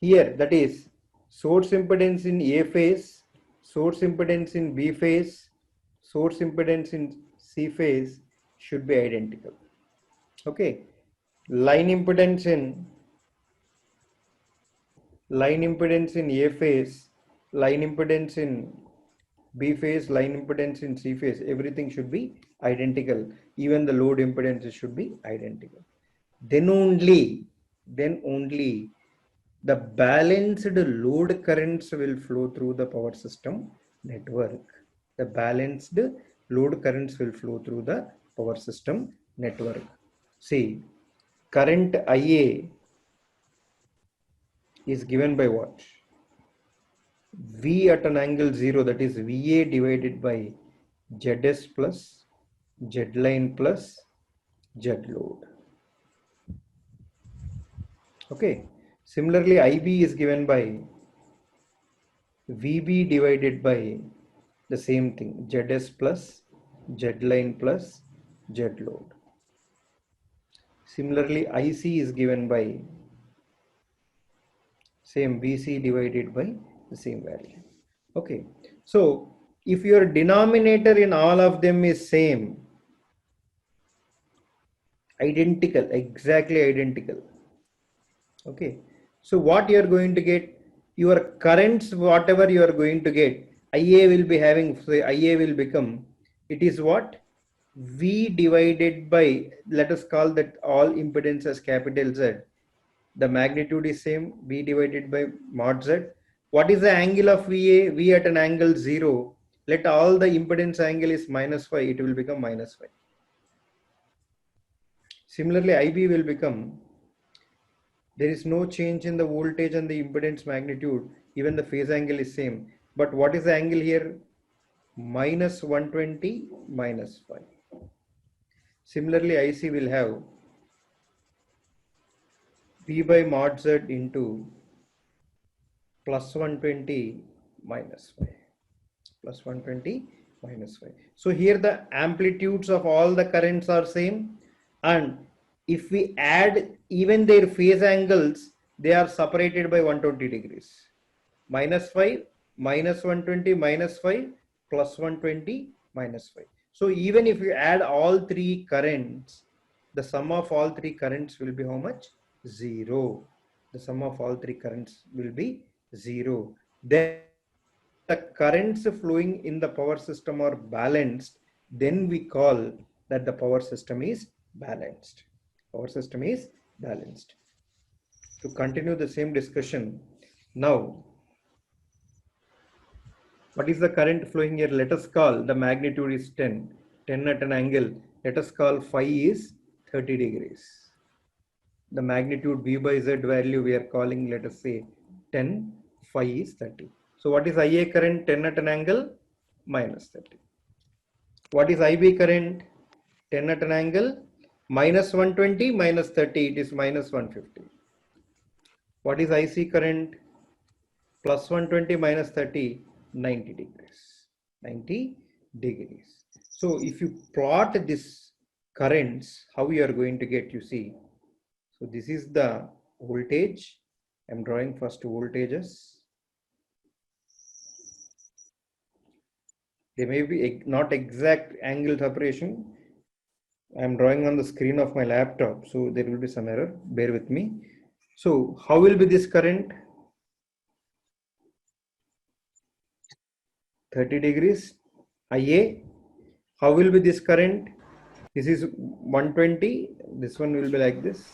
here, that is source impedance in A phase, source impedance in B phase, source impedance in C phase should be identical. Okay. Line impedance in A phase, line impedance in B phase, line impedance in C phase, everything should be identical. Even the load impedances should be identical. Then only the balanced load currents will flow through the power system network. The balanced load currents will flow through the power system network. See, current IA is given by what? V at an angle 0, that is VA divided by ZS plus Z line plus Z load. Okay. Similarly, IB is given by VB divided by the same thing, ZS plus Z line plus Z load. Similarly, IC is given by same BC divided by the same value. Okay. So if your denominator in all of them is same, identical, exactly identical. Okay. So what you are going to get? Your currents, whatever you are going to get, IA will be having, so IA will become, it is what? V divided by, let us call that all impedance as capital Z. The magnitude is same, V divided by mod Z. What is the angle of VA? V at an angle 0. Let all the impedance angle is minus phi, it will become minus phi. Similarly, IB will become, there is no change in the voltage and the impedance magnitude, even the phase angle is same. But what is the angle here? Minus 120 minus phi. Similarly, IC will have V by mod Z into plus 120 minus phi. Plus 120 minus phi. So here the amplitudes of all the currents are same, and if we add even their phase angles, they are separated by 120 degrees. minus 5, minus 120, minus 5, plus 120, minus 5. So even if you add all three currents, the sum of all three currents will be how much? 0. The sum of all three currents will be 0. Then the currents flowing in the power system are balanced, then we call that the power system is balanced. Power system is balanced. To continue the same discussion, now what is the current flowing here? Let us call the magnitude is 10. 10 at an angle. Let us call phi is 30 degrees. The magnitude V by Z value we are calling, let us say 10, phi is 30. So what is IA current? 10 at an angle minus 30. What is IB current? 10 at an angle minus 120 minus 30, it is minus 150. What is IC current? Plus 120 minus 30, 90 degrees. 90 degrees. So if you plot this currents, how you are going to get, you see. So this is the voltage. I'm drawing first voltages. They may be not exact angle separation. I'm drawing on the screen of my laptop, so there will be some error. Bear with me. So how will be this current? 30 degrees. IA. How will be this current? This is 120. This one will be like this.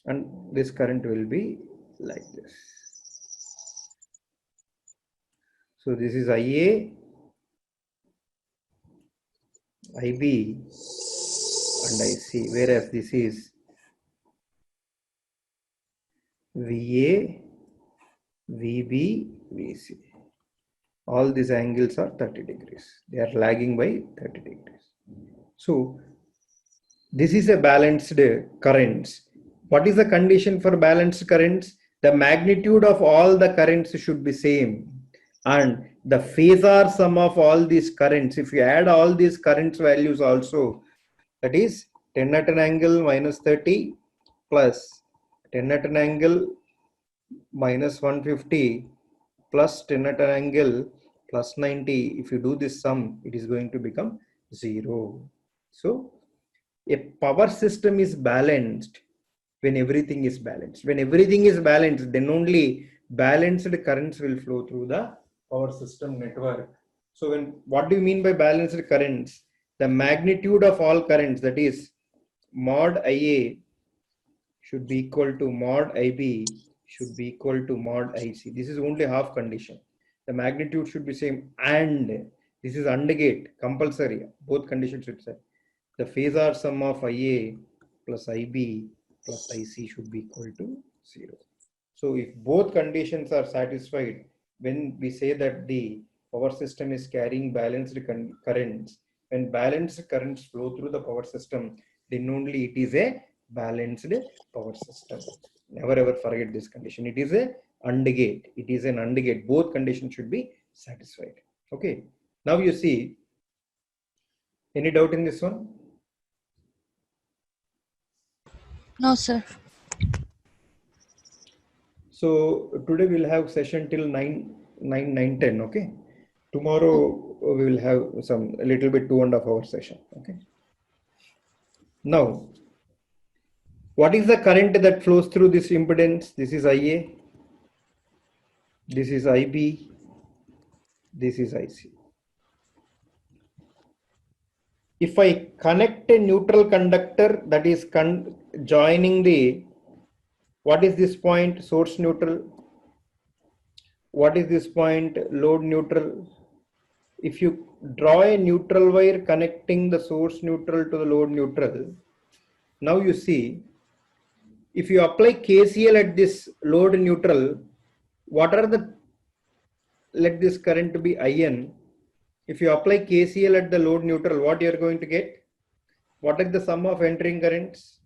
And this current will be like this. So this is IA, IB, and IC, whereas this is VA, VB, VC. All these angles are 30 degrees. They are lagging by 30 degrees. So this is a balanced currents. What is the condition for balanced currents? The magnitude of all the currents should be same. And the phasor sum of all these currents, if you add all these currents values also, that is 10 at an angle minus 30 plus 10 at an angle minus 150 plus 10 at an angle plus 90. If you do this sum, it is going to become 0. So a power system is balanced when everything is balanced. When everything is balanced, then only balanced currents will flow through the power system network. So what do you mean by balanced currents? The magnitude of all currents, that is mod IA should be equal to mod IB should be equal to mod IC. This is only half condition. The magnitude should be same, and this is AND gate, compulsory. Both conditions should say. The phasor sum of IA plus IB plus IC should be equal to 0. So if both conditions are satisfied, when we say that the power system is carrying balanced currents, when balanced currents flow through the power system, then only it is a balanced power system. Never ever forget this condition. It is a AND gate. It is an AND gate. Both conditions should be satisfied. Okay. Now you see, any doubt in this one? No, sir. So today we'll have session till 9:10. Okay. Tomorrow we will have some a little bit 2.5 hour session. Okay. Now, what is the current that flows through this impedance? This is IA. This is IB. This is IC. If I connect a neutral conductor that is joining the, what is this point? Source neutral. What is this point? Load neutral. If you draw a neutral wire connecting the source neutral to the load neutral, now you see, if you apply KCL at this load neutral, what are the, let this current to be IN. If you apply KCL at the load neutral, what you are going to get? What is the sum of entering currents?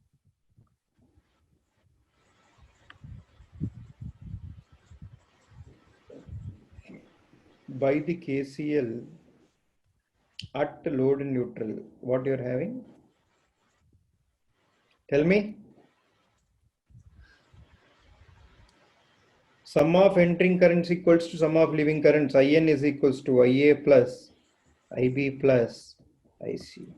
By the KCL at load neutral, what you are having? Tell me. sum of entering currents equals to sum of leaving currents. IN is equals to IA plus IB plus IC.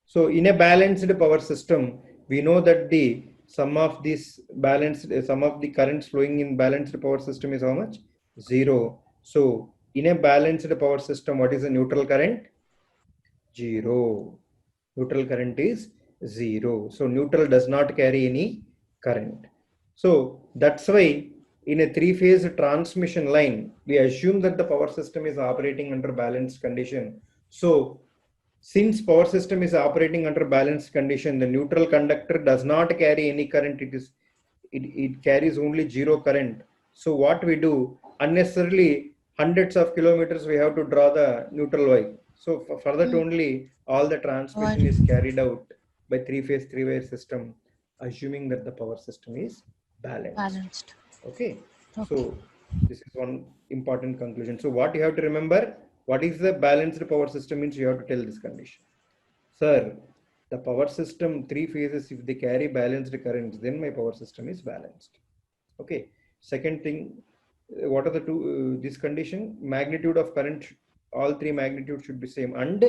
So in a balanced power system, we know that the sum of this balanced sum of the currents flowing in balanced power system is how much? 0. So in a balanced power system, what is the neutral current? 0. Neutral current is 0. So neutral does not carry any current. So that's why in a three-phase transmission line, we assume that the power system is operating under balanced condition. So since power system is operating under balanced condition, the neutral conductor does not carry any current. It carries only 0 current. So what we do, unnecessarily hundreds of kilometers we have to draw the neutral wire. So for that only all the transmission is carried out by three-phase three-wire system, assuming that the power system is balanced. Okay. So this is one important conclusion. So what you have to remember, what is the balanced power system means you have to tell this condition. Sir, the power system, three phases, if they carry balanced currents, then my power system is balanced. Okay. Second thing, what are the two, this condition, magnitude of current, all three magnitudes should be same, and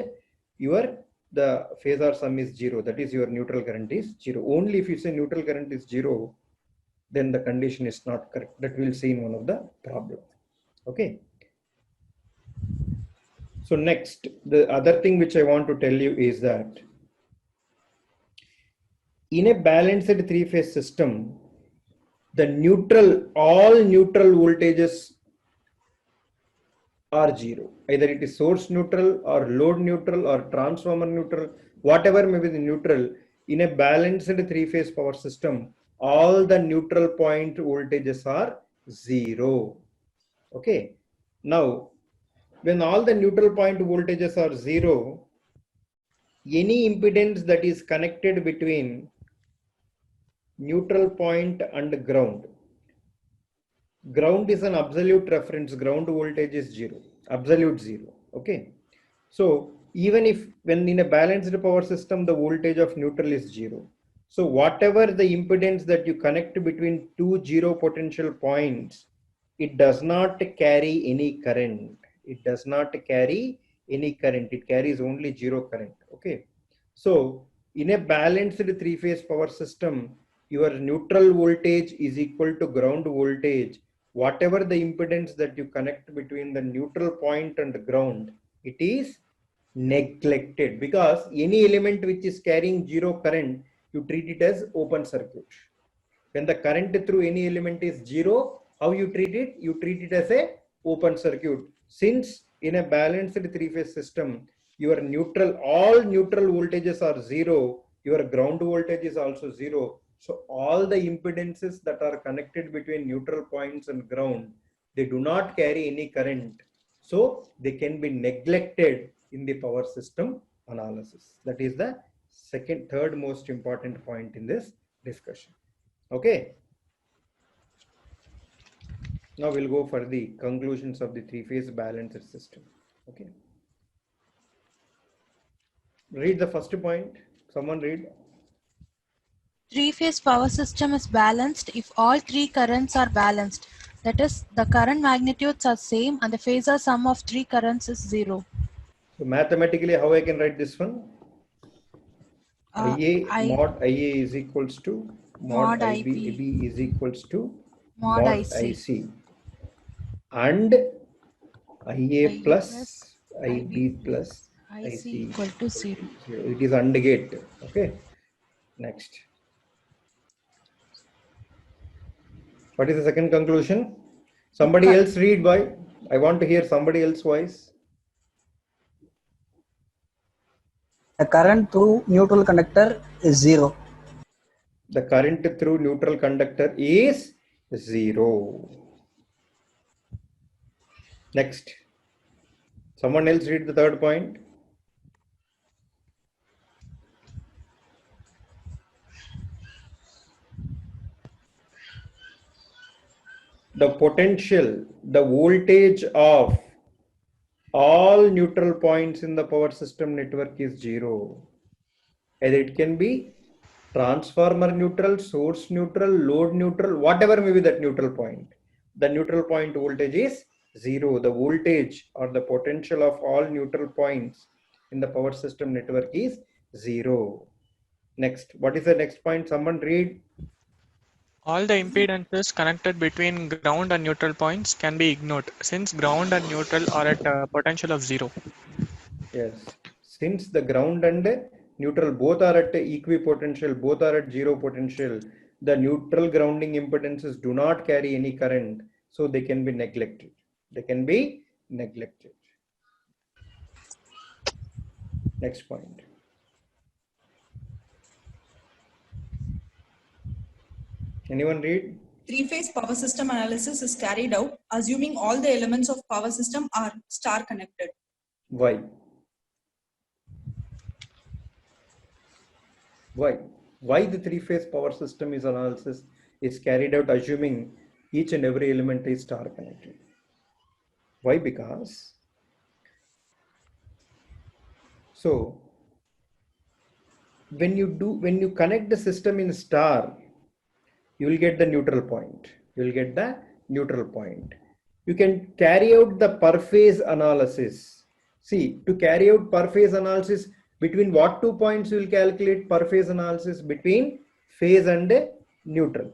the phasor sum is 0. That is your neutral current is 0. Only if you say neutral current is 0, then the condition is not correct. That we'll see in one of the problem. Okay. So next, the other thing which I want to tell you is that in a balanced three-phase system, the all neutral voltages are 0. Either it is source neutral or load neutral or transformer neutral, whatever may be the neutral. In a balanced three-phase power system, all the neutral point voltages are 0. Okay. Now, when all the neutral point voltages are 0, any impedance that is connected between neutral point and ground. Ground is an absolute reference. Ground voltage is 0, absolute 0. Okay. So even if when in a balanced power system, the voltage of neutral is 0. So whatever the impedance that you connect between two zero potential points, it does not carry any current. It does not carry any current. It carries only 0 current. Okay. So in a balanced three-phase power system, your neutral voltage is equal to ground voltage. Whatever the impedance that you connect between the neutral point and the ground, it is neglected, because any element which is carrying 0 current, you treat it as open circuit. When the current through any element is 0, how you treat it? You treat it as a open circuit. Since in a balanced three-phase system, your all neutral voltages are 0, your ground voltage is also 0. So all the impedances that are connected between neutral points and ground, they do not carry any current. So they can be neglected in the power system analysis. That is the third most important point in this discussion. Okay. Now we'll go for the conclusions of the three-phase balanced system. Okay. Read the first point. Someone read. Three-phase power system is balanced if all three currents are balanced. That is, the current magnitudes are same and the phasor sum of three currents is 0. So mathematically, how I can write this one? Mod IA is equals to mod IB is equals to mod IC. And IA plus IB plus IC equal to 0. It is AND gate. Okay. Next. What is the second conclusion? Somebody else read, boy. I want to hear somebody else's voice. The current through neutral conductor is 0. The current through neutral conductor is 0. Next. Someone else read the third point. The potential, the voltage of all neutral points in the power system network is 0. Either it can be transformer neutral, source neutral, load neutral, whatever may be that neutral point. the neutral point voltage is 0. The voltage or the potential of all neutral points in the power system network is 0. Next, what is the next point? Someone read. All the impedances connected between ground and neutral points can be ignored since ground and neutral are at a potential of 0. Yes, since the ground and neutral both are at equipotential, both are at 0 potential, the neutral grounding impedances do not carry any current, so they can be neglected. They can be neglected. Next point. Anyone read? Three-phase power system analysis is carried out assuming all the elements of power system are star connected. Why? Why? Why the three-phase power system is analysis is carried out assuming each and every element is star connected? Why? Because so when you connect the system in star, you will get the neutral point. You will get the neutral point. You can carry out the per phase analysis. See, to carry out per phase analysis, between what 2 points you will calculate per phase analysis? Between phase and neutral.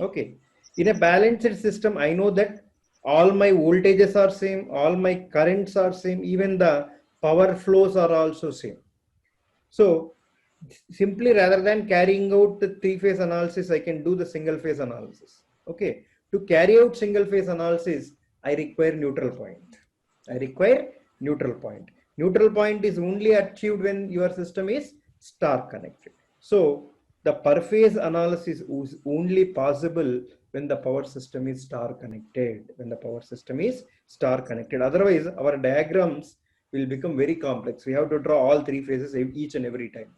Okay. In a balanced system, I know that all my voltages are same, all my currents are same, even the power flows are also same. So simply rather than carrying out the three-phase analysis, I can do the single-phase analysis. Okay. To carry out single-phase analysis, I require neutral point. I require neutral point. Neutral point is only achieved when your system is star connected. So the per phase analysis is only possible when the power system is star connected. When the power system is star connected. Otherwise, our diagrams will become very complex. We have to draw all three phases each and every time.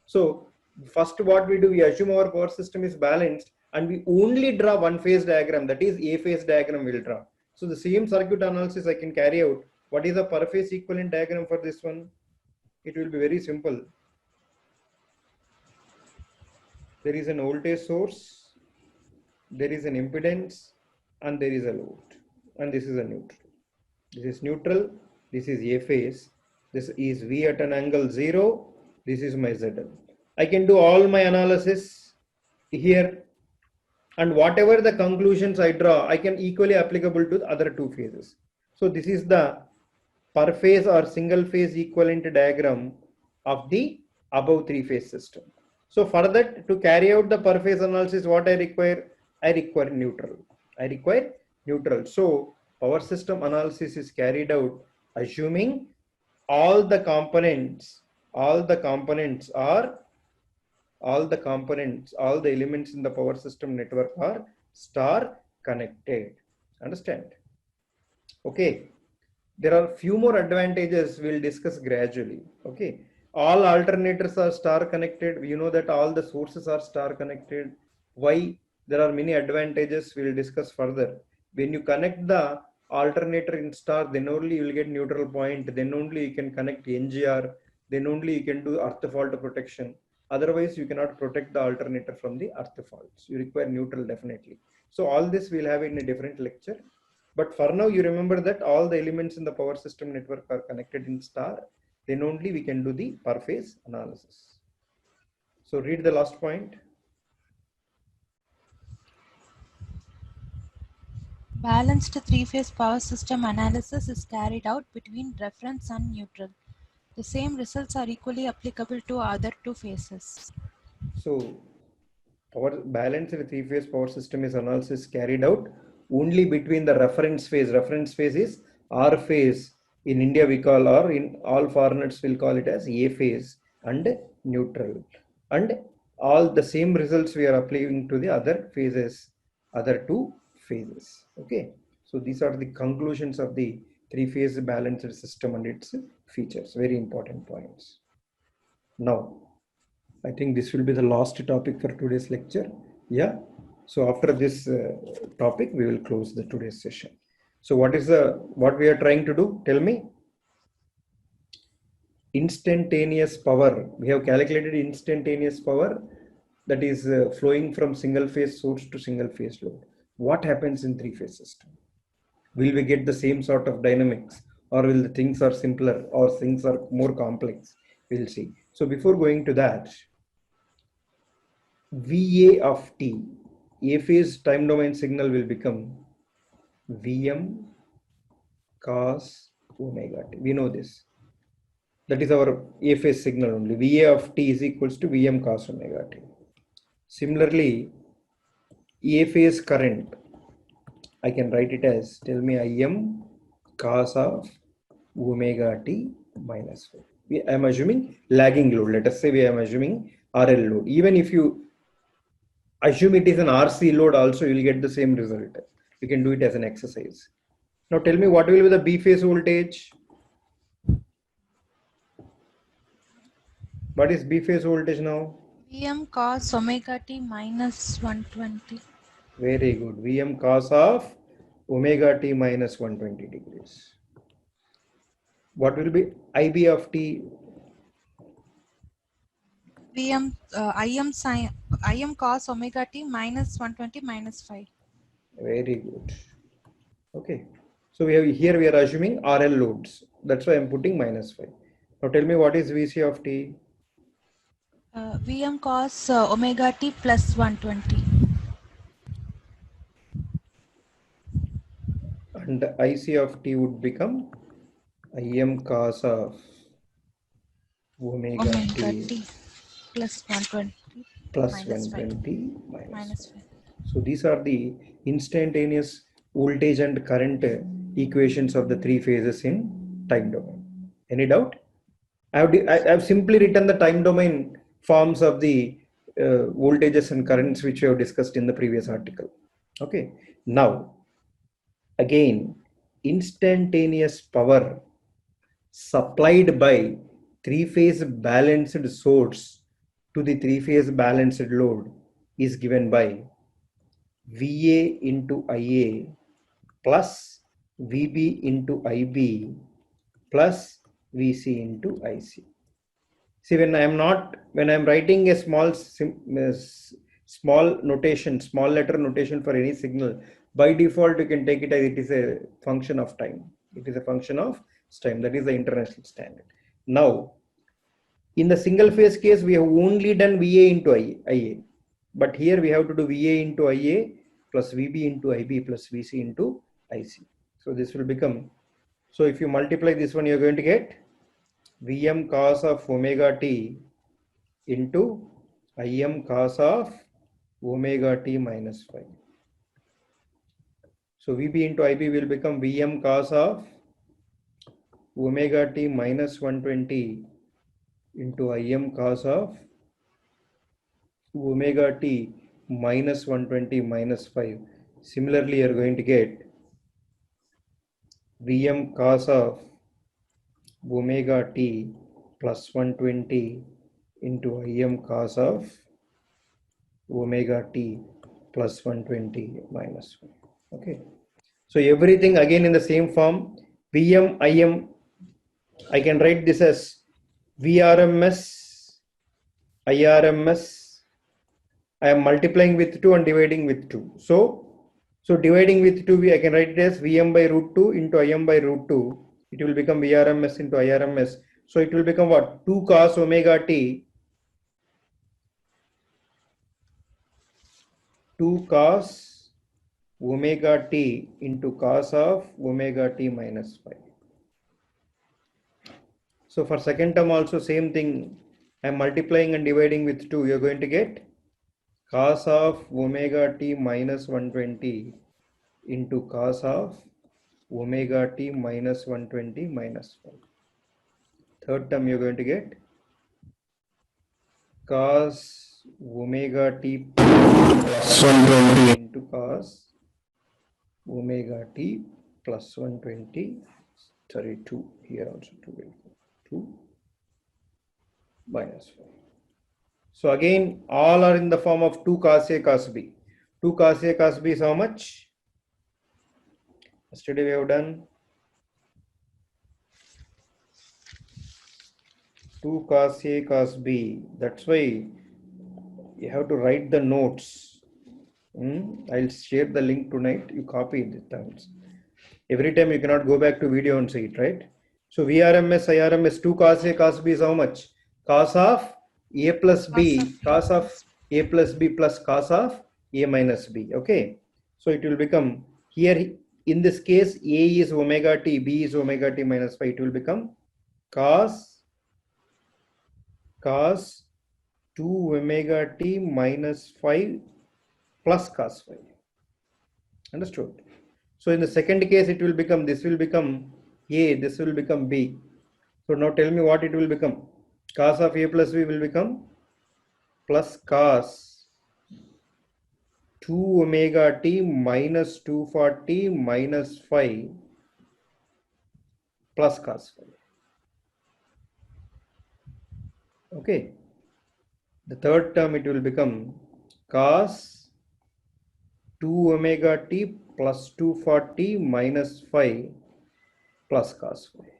So first what we do, we assume our power system is balanced and we only draw one phase diagram, that is A phase diagram we'll draw. So the same circuit analysis I can carry out. What is the per phase equivalent diagram for this one? It will be very simple. There is an voltage source, there is an impedance, and there is a load, and this is a neutral. This is neutral, this is A phase, this is V at an angle 0, this is my ZL. I can do all my analysis here, and whatever the conclusions I draw, I can equally applicable to the other two phases. So this is the per phase or single phase equivalent diagram of the above three phase system. So for that, to carry out the per phase analysis, what I require? I require neutral. I require neutral. So power system analysis is carried out assuming all the components, all the elements in the power system network are star connected. Understand? Okay. There are few more advantages we'll discuss gradually. Okay. All alternators are star connected. You know that all the sources are star connected. Why? There are many advantages we'll discuss further. When you connect the alternator in star, then only you will get neutral point. Then only you can connect NGR. Then only you can do earth fault protection. Otherwise, you cannot protect the alternator from the earth faults. You require neutral definitely. So all this we'll have in a different lecture. But for now, you remember that all the elements in the power system network are connected in star. Then only we can do the per phase analysis. So read the last point. Balanced three-phase power system analysis is carried out between reference and neutral. The same results are equally applicable to other two phases. So power balanced three-phase power system is analysis carried out only between the reference phase. Reference phase is R phase. In India we call, or in all foreigners will call it as A phase, and neutral. And all the same results we are applying to the other phases, other two phases. Okay. So these are the conclusions of the three-phase balanced system and its features. Very important points. Now, I think this will be the last topic for today's lecture. Yeah. So after this topic, we will close the today's session. So what we are trying to do? Tell me. Instantaneous power. We have calculated instantaneous power that is flowing from single phase source to single phase load. What happens in three-phase system? Will we get the same sort of dynamics, or will the things are simpler, or things are more complex? We'll see. So before going to that, VA of t, A phase time domain signal will become Vm cos omega t. We know this. That is our A phase signal only. VA of t is equals to Vm cos omega t. Similarly, A phase current, I can write it as, tell me, Im cos of omega t minus 5. I am assuming lagging load. Let us say we are assuming RL load. Even if you assume it is an RC load also, you will get the same result. You can do it as an exercise. Now tell me, what will be the B phase voltage? What is B phase voltage now? Vm cos omega t minus 120. Very good. Vm cos of omega t minus 120 degrees. What will be IB of t? Im cos omega t minus 120 minus 5. Very good. Okay. So we are assuming RL loads. That's why I'm putting minus 5. Now tell me, what is VC of t? Vm cos omega t plus 120. And IC of t would become Im cos of omega t t plus 120 plus minus 120 minus 5. So these are the instantaneous voltage and current equations of the three phases in time domain. Any doubt? I have simply written the time domain forms of the voltages and currents which we have discussed in the previous article. Okay. Now, again, instantaneous power supplied by three-phase balanced source to the three-phase balanced load is given by VA into IA plus VB into IB plus VC into IC. See, when I'm writing a small notation, small letter notation for any signal, by default you can take it as it is a function of time. It is a function of time. That is the international standard. Now, in the single phase case, we have only done VA into IA, but here we have to do VA into IA plus VB into IB plus VC into IC. So this will become, so if you multiply this one, you're going to get Vm cos of omega t into Im cos of omega t minus 5. So VB into IB will become Vm cos of omega t minus 120 into Im cos of omega t minus 120 minus 5. Similarly, you are going to get Vm cos of omega t plus 120 into Im cos of omega t plus 120 minus 1. Okay. So everything again in the same form. Vm, Im, I can write this as VRMS, IRMS. I am multiplying with 2 and dividing with 2. So dividing with 2, I can write it as Vm by root 2 into Im by root 2. It will become VRMS into IRMS. So it will become what? 2 cos omega t, 2 cos omega t into cos of omega t minus 5. So for second term also same thing. I am multiplying and dividing with 2. You are going to get cos of omega t minus 120 into cos of omega t minus 120 minus 5. Third term you are going to get cos omega t plus 120 into cos omega t plus 120, sorry, 2, here also 2 will go, 2 minus 5. So again, all are in the form of 2 cos A cos B. 2 cos A cos B is how much? Yesterday we have done 2 cos A cos B. That's why you have to write the notes. I'll share the link tonight. You copy the terms. Every time you cannot go back to video and see it, right? So VRMS, IRMS, 2 cos A, cos B is how much? Cos of A plus B, cos of A plus B plus cos of A minus B. Okay. So it will become here, in this case, A is omega t, B is omega t minus phi. It will become cos 2 omega t minus phi plus cos phi. Understood? So in the second case, it will become, this will become A, this will become B. So now tell me what it will become. Cos of A plus B will become plus cos 2 omega t minus 240 minus phi plus cos phi. Okay. The third term, it will become cos 2 omega t plus 240 minus phi plus cos phi.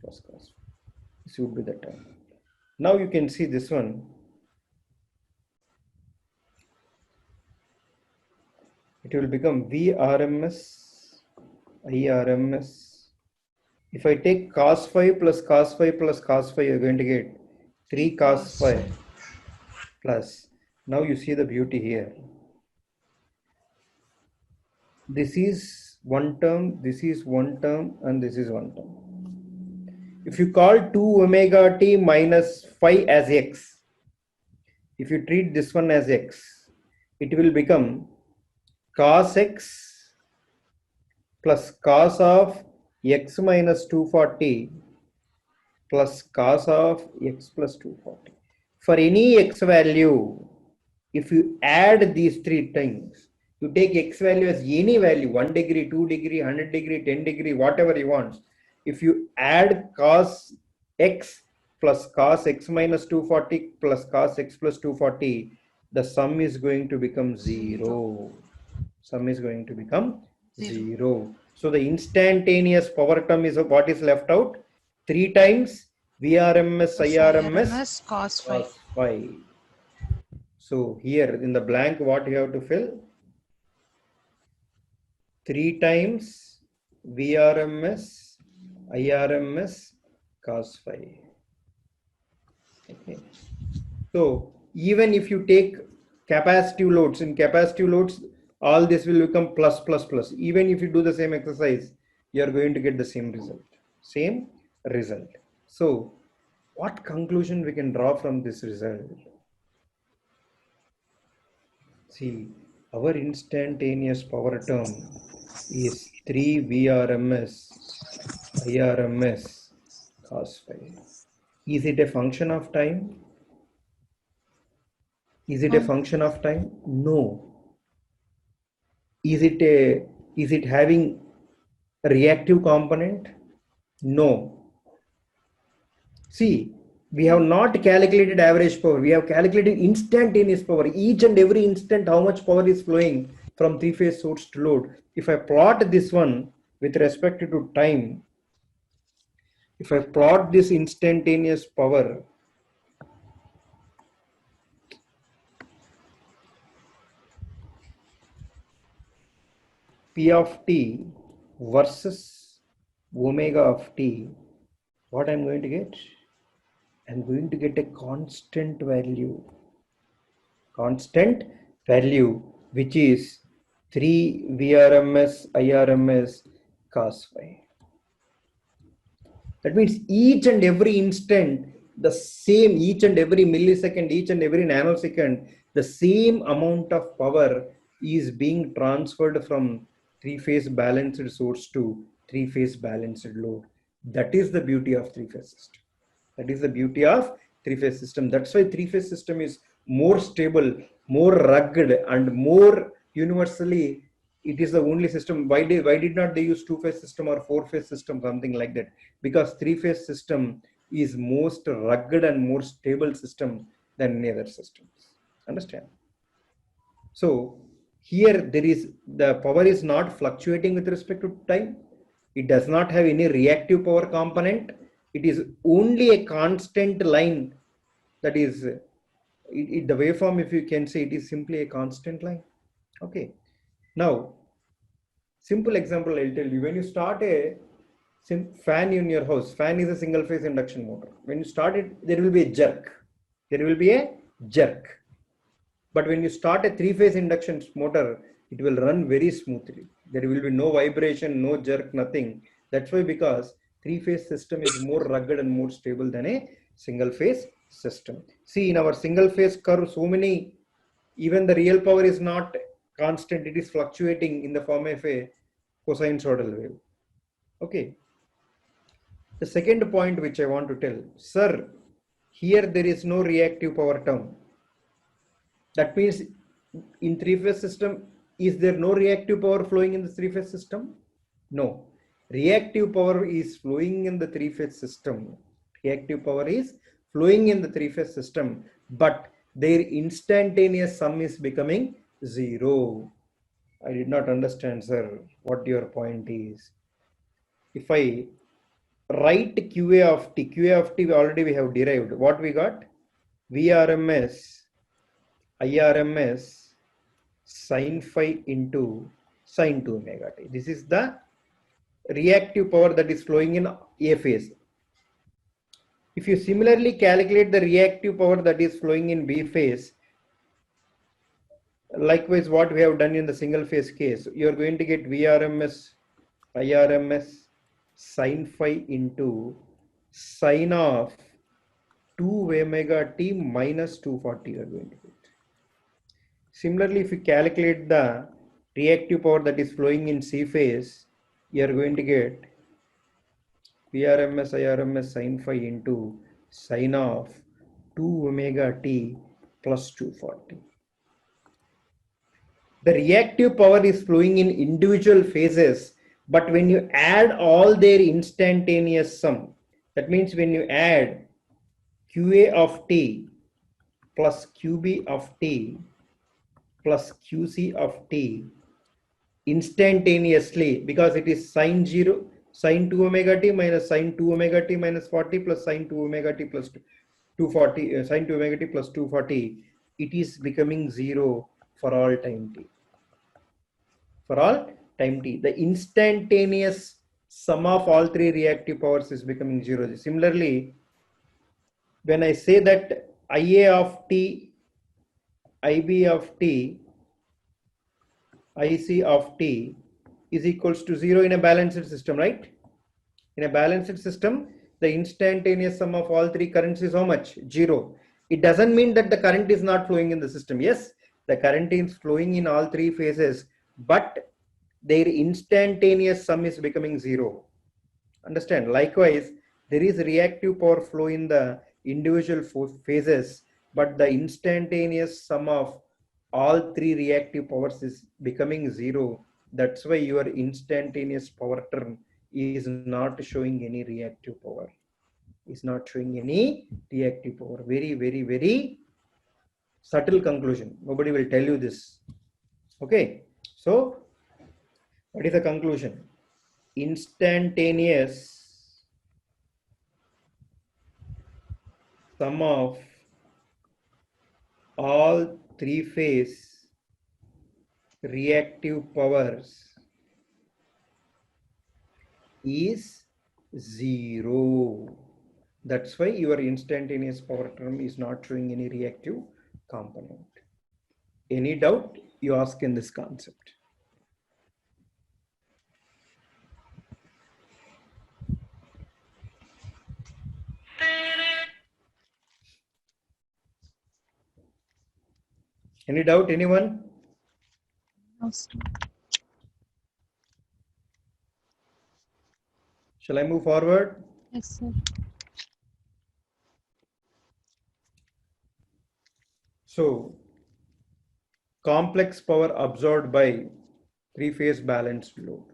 Plus cos phi. This would be the term. Now you can see this one. It will become VRMS, IRMS. If I take cos phi plus cos phi plus cos phi, you're going to get 3 cos phi plus. Now you see the beauty here. This is one term, this is one term, and this is one term. If you call 2 omega t minus phi as x, if you treat this one as x, it will become cos x plus cos of x minus 240 plus cos of x plus 240. For any x value, if you add these three things, you take x value as any value, 1 degree, 2 degree, 100 degree, 10 degree, whatever you want. If you add cos x plus cos x minus 240 plus cos x plus 240, the sum is going to become 0. Sum is going to become 0. So the instantaneous power term is what is left out? 3 times VRMS, IRMS, cos phi. phi. So here in the blank, what you have to fill? 3 times VRMS, IRMS, cos phi. Okay. So even if you take capacitive loads, in capacitive loads, all this will become plus plus plus. Even if you do the same exercise, you are going to get the same result. Same result. So what conclusion we can draw from this result? See, our instantaneous power term is 3 VRMS, IRMS, cos phi. Is it a function of time? Is it a function of time? No. Is it having a reactive component? No. See, we have not calculated average power. We have calculated instantaneous power. Each and every instant, how much power is flowing from three-phase source to load. If I plot this one with respect to time, if I plot this instantaneous power, P of t versus omega of t, what I'm going to get? I'm going to get a constant value, which is 3 VRMS, IRMS, cos phi. That means each and every instant, the same, each and every millisecond, each and every nanosecond, the same amount of power is being transferred from three-phase balanced source to three-phase balanced load. That is the beauty of three-phase system. That is the beauty of three-phase system. That's why three-phase system is more stable, more rugged, and more universally. It is the only system. Why did not they use two-phase system or four-phase system, something like that? Because three-phase system is most rugged and more stable system than any other systems. Understand? So here the power is not fluctuating with respect to time. It does not have any reactive power component. It is only a constant line that is The waveform, if you can say, it is simply a constant line. Okay. Now, simple example I'll tell you. When you start a fan in your house, fan is a single phase induction motor. When you start it, there will be a jerk. There will be a jerk. But when you start a three-phase induction motor, it will run very smoothly. There will be no vibration, no jerk, nothing. That's why, because three-phase system is more rugged and more stable than a single-phase system. See, in our single-phase curve, so many, even the real power is not constant. It is fluctuating in the form of a cosinusoidal wave. Okay. The second point which I want to tell, sir, here there is no reactive power term. That means in three-phase system, is there no reactive power flowing in the three-phase system? No. Reactive power is flowing in the three-phase system. Reactive power is flowing in the three-phase system, but their instantaneous sum is becoming zero. I did not understand, sir, what your point is. If I write QA of t, QA of t already we have derived. What we got? VRMS, IRMS, sin phi into sin 2 omega t. This is the reactive power that is flowing in A phase. If you similarly calculate the reactive power that is flowing in B phase, likewise what we have done in the single phase case, you are going to get VRMS, IRMS, sin phi into sin of 2 omega t minus 240 you are going to get. Similarly, if you calculate the reactive power that is flowing in C phase, you are going to get VRMS, IRMS, sin phi into sin of 2 omega t plus 240. The reactive power is flowing in individual phases, but when you add all their instantaneous sum, that means when you add QA of t plus QB of t plus QC of t instantaneously, because it is sin 0, sin 2 omega t minus sin 2 omega t minus 40 plus sin 2 omega t plus 240, sin 2 omega t plus 240, it is becoming 0 for all time t. For all time t, the instantaneous sum of all three reactive powers is becoming 0. Similarly, when I say that IA of t, IB of t, IC of t is equals to 0 in a balanced system, right? In a balanced system, the instantaneous sum of all three currents is how much? 0. It doesn't mean that the current is not flowing in the system. Yes, the current is flowing in all three phases, but their instantaneous sum is becoming 0. Understand? Likewise, there is reactive power flow in the individual phases, but the instantaneous sum of all three reactive powers is becoming 0. That's why your instantaneous power term is not showing any reactive power. Is not showing any reactive power. Very, very, very subtle conclusion. Nobody will tell you this. Okay. So, what is the conclusion? Instantaneous sum of all three-phase reactive powers is 0. That's why your instantaneous power term is not showing any reactive component. Any doubt you ask in this concept? Any doubt, anyone? No, sir. Shall I move forward? Yes, sir. So, complex power absorbed by three-phase balanced load.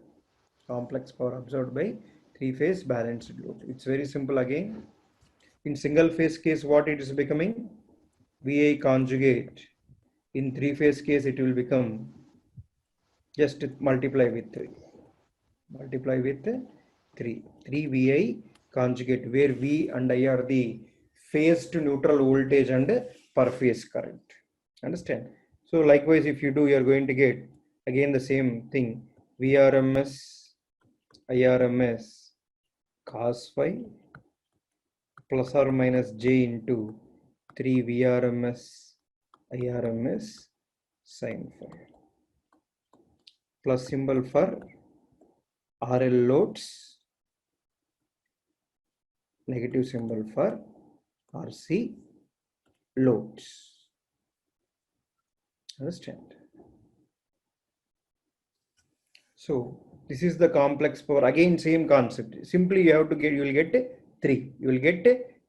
Complex power absorbed by three-phase balanced load. It's very simple again. In single-phase case, what it is becoming? VI conjugate. In three-phase case, it will become just multiply with 3. Multiply with 3. 3 VI conjugate, where V and I are the phase to neutral voltage and per phase current. Understand? So likewise, if you do, you are going to get again the same thing, Vrms Irms cos phi plus or minus j into 3 Vrms Irms sin phi plus symbol for RL loads, negative symbol for RC loads. Understand? So this is the complex power. Again, same concept. Simply you have to get, you will get 3. You will get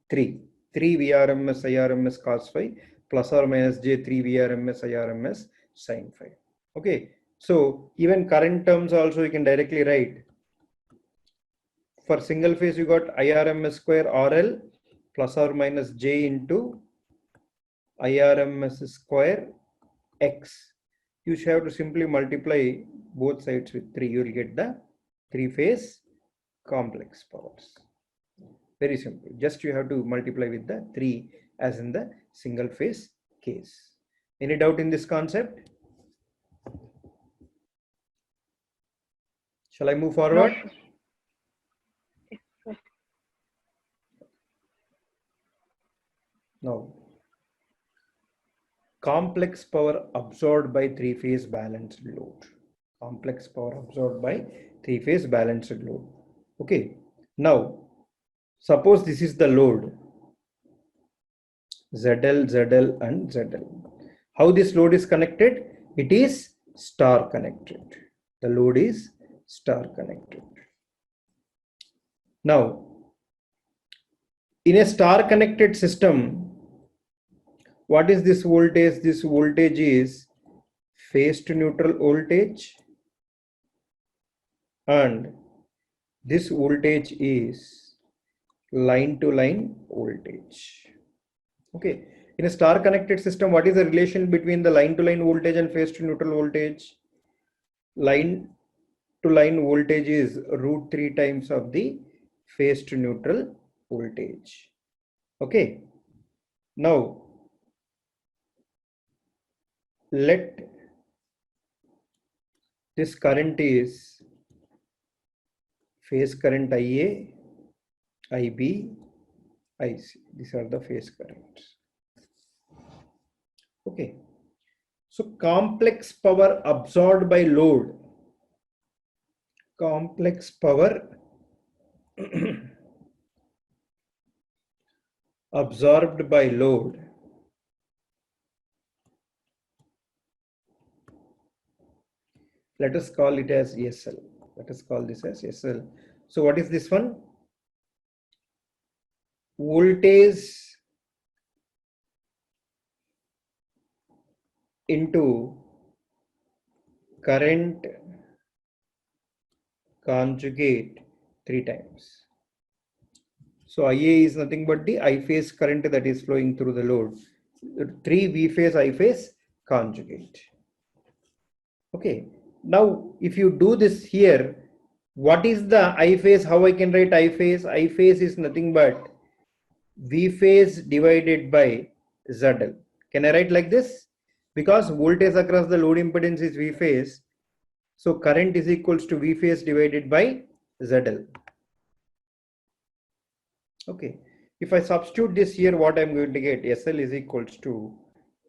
3 Vrms Irms cos phi plus or minus j 3 Vrms Irms sin phi. Okay. So even current terms also you can directly write. For single phase you got Irms square RL plus or minus j into Irms square X. You should have to simply multiply both sides with 3. You will get the 3-phase complex powers. Very simple. Just you have to multiply with the 3 as in the single phase case. Any doubt in this concept? Shall I move forward? No, sir. Now, complex power absorbed by 3-phase balanced load. Complex power absorbed by 3-phase balanced load. Okay. Now, suppose this is the load ZL, ZL and ZL. How this load is connected? It is star connected. The load is star connected. Now, in a star connected system, what is this voltage? This voltage is phase to neutral voltage, and this voltage is line to line voltage. Okay. In a star connected system, what is the relation between the line to line voltage and phase to neutral voltage? Line to line voltage is √3 times of the phase to neutral voltage. Okay. Now, let this current is phase current IA, IB, IC. These are the phase currents. Okay. So complex power absorbed by load. Complex power absorbed by load let us call it as SL. Let us call this as SL. So what is this one? Voltage into current conjugate 3 times. So IA is nothing but the I phase current that is flowing through the load. 3 V phase I phase conjugate. Okay. Now, if you do this here, what is the I phase? How I can write I phase? I phase is nothing but V phase divided by ZL. Can I write like this? Because voltage across the load impedance is V phase. So current is equals to V phase divided by ZL. Okay. If I substitute this here, what I'm going to get? SL is equals to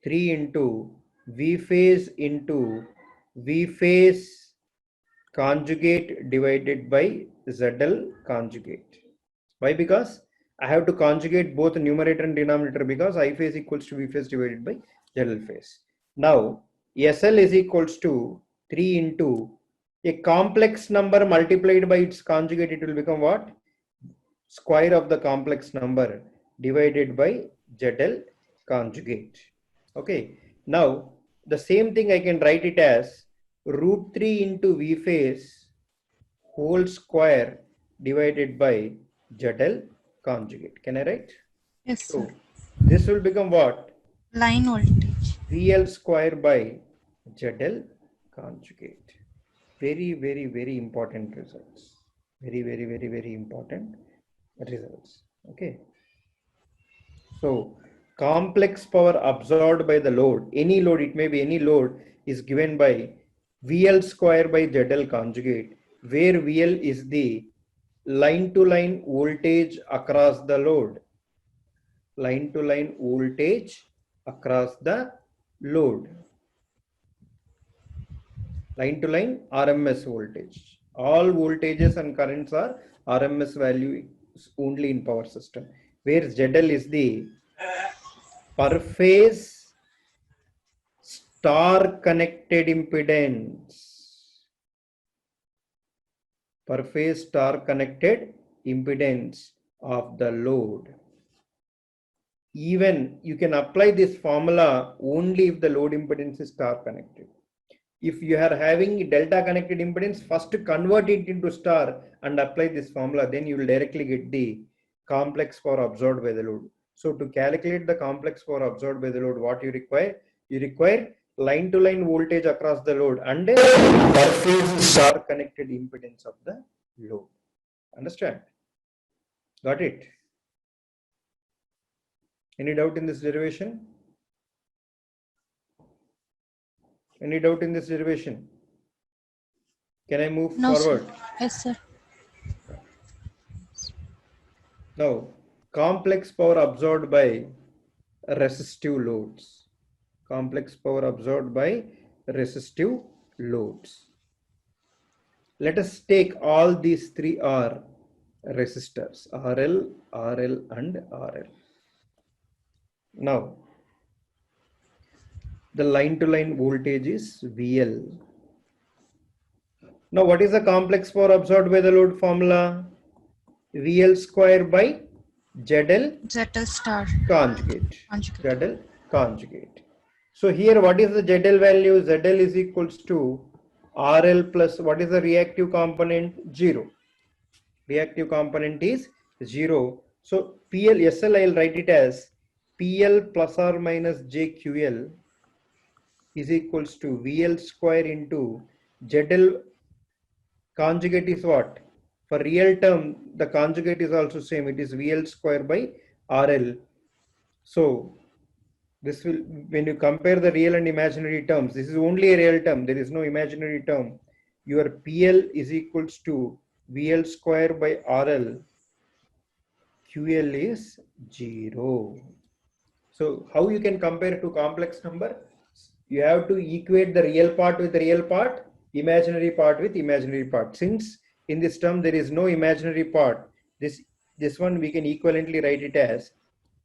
3 into V phase into V phase conjugate divided by ZL conjugate. Why? Because I have to conjugate both numerator and denominator, because I phase equals to V phase divided by ZL phase. Now, SL is equals to 3 into a complex number multiplied by its conjugate. It will become what? Square of the complex number divided by ZL conjugate. Okay. Now, the same thing I can write it as √3 into V phase whole square divided by ZL conjugate. Can I write? Yes, So sir. this will become what? Line voltage. VL square by ZL conjugate. Very, very, very important results. Very, very, very, very important results. Okay. So complex power absorbed by the load, any load, it may be any load, is given by VL square by ZL conjugate, where VL is the line to line voltage across the load. Line to line voltage across the load. Line to line RMS voltage. All voltages and currents are RMS value only in power system, where ZL is the per phase star connected impedance. Per phase star connected impedance of the load. Even you can apply this formula only if the load impedance is star connected. If you are having delta connected impedance, first convert it into star and apply this formula, then you will directly get the complex power absorbed by the load. So to calculate the complex power absorbed by the load, what you require? You require line to line voltage across the load and per phase star connected impedance of the load. Understand? Got it? Any doubt in this derivation? Any doubt in this derivation? Can I move No, forward? sir. Yes, sir. Now, complex power absorbed by resistive loads. Complex power absorbed by resistive loads. Let us take all these three are resistors, RL, RL and RL. Now, the line to line voltage is VL. Now, what is the complex power absorbed by the load formula? VL square by ZL ZL star conjugate. conjugate. ZL conjugate. So here what is the ZL value? ZL is equals to RL plus what is the reactive component? 0. Reactive component is 0. So PL SL I will write it as PL plus or minus JQL is equals to VL square into ZL conjugate is what? For real term, the conjugate is also same. It is VL square by RL. So this will, when you compare the real and imaginary terms, this is only a real term. There is no imaginary term. Your PL is equals to VL square by RL. QL is 0. So how you can compare to complex number? You have to equate the real part with the real part, imaginary part with imaginary part. Since in this term there is no imaginary part, this one we can equivalently write it as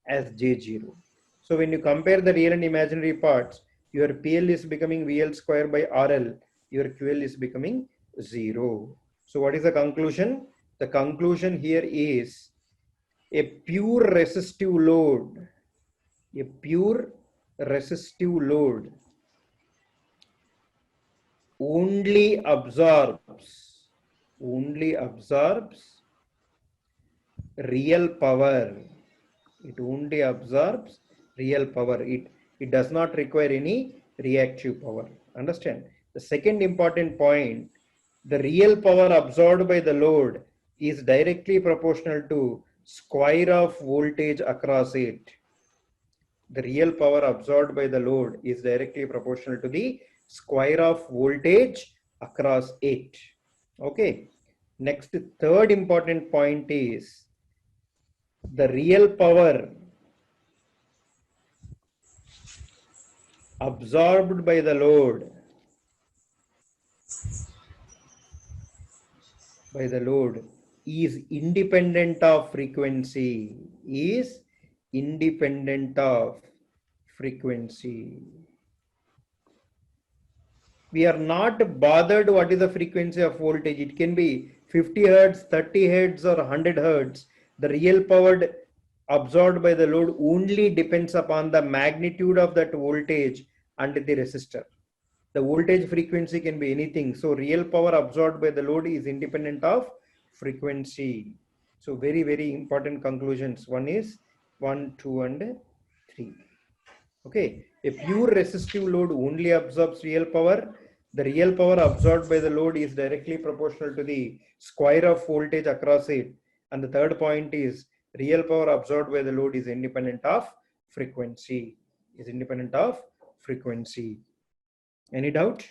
J0. So when you compare the real and imaginary parts, your PL is becoming VL square by RL, your QL is becoming 0. So what is the conclusion? The conclusion here is a pure resistive load, a pure resistive load only absorbs real power. It only absorbs real power. It does not require any reactive power. Understand? The second important point, the real power absorbed by the load is directly proportional to square of voltage across it. The real power absorbed by the load is directly proportional to the square of voltage across it. Okay. Next, third important point is the real power absorbed by the load is independent of frequency, We are not bothered what is the frequency of voltage. It can be 50 hertz, 30 hertz or 100 hertz. The real power absorbed by the load only depends upon the magnitude of that voltage and the resistor. The voltage frequency can be anything. So real power absorbed by the load is independent of frequency. So very, very important conclusions. 1, 2 and 3. Okay, a pure resistive load only absorbs real power. The real power absorbed by the load is directly proportional to the square of voltage across it. And the third point is real power absorbed by the load is independent of frequency. Is independent of frequency. Any doubt?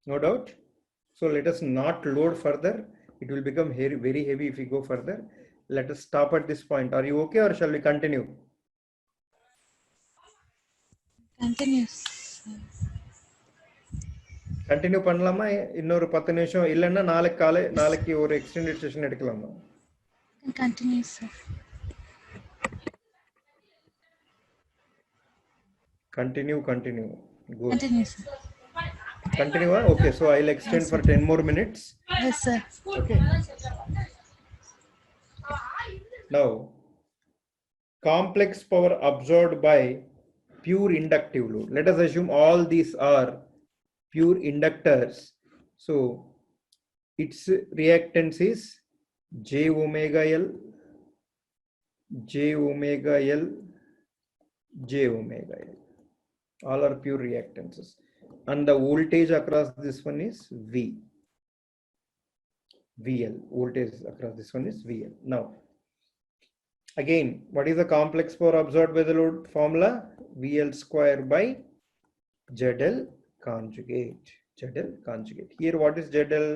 No doubt. So let us not load further. It will become very heavy if we go further. Let us stop at this point. Are you okay, or shall we continue? Continues. Continue பண்ணலாமா? இன்னொரு 10 நிமிஷம் இல்லைன்னா நாளைக்கு ஒரு extended session எடுக்கலாமா? Continues, sir. Continue. Good. Continues, sir. Continue. Okay, so I'll extend for 10 more minutes. Yes, sir. Okay. Now, complex power absorbed by pure inductive load. Let us assume all these are pure inductors. So, its reactance is J omega L, J omega L, J omega L. All are pure reactances. And the voltage across this one is VL. Voltage across this one is VL. Now, again, what is the complex power absorbed by the load formula? VL square by ZL conjugate. ZL conjugate. Here, what is ZL?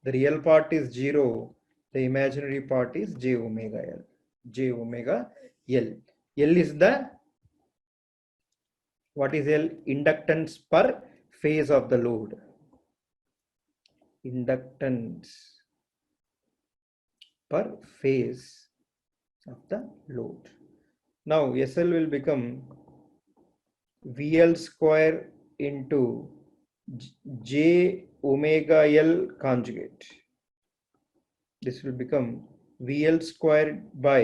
The real part is 0. The imaginary part is J omega L. J omega L. L is the, what is L? Inductance per phase of the load. Inductance per phase of the load. Now SL will become VL square into J omega L conjugate. This will become VL squared by,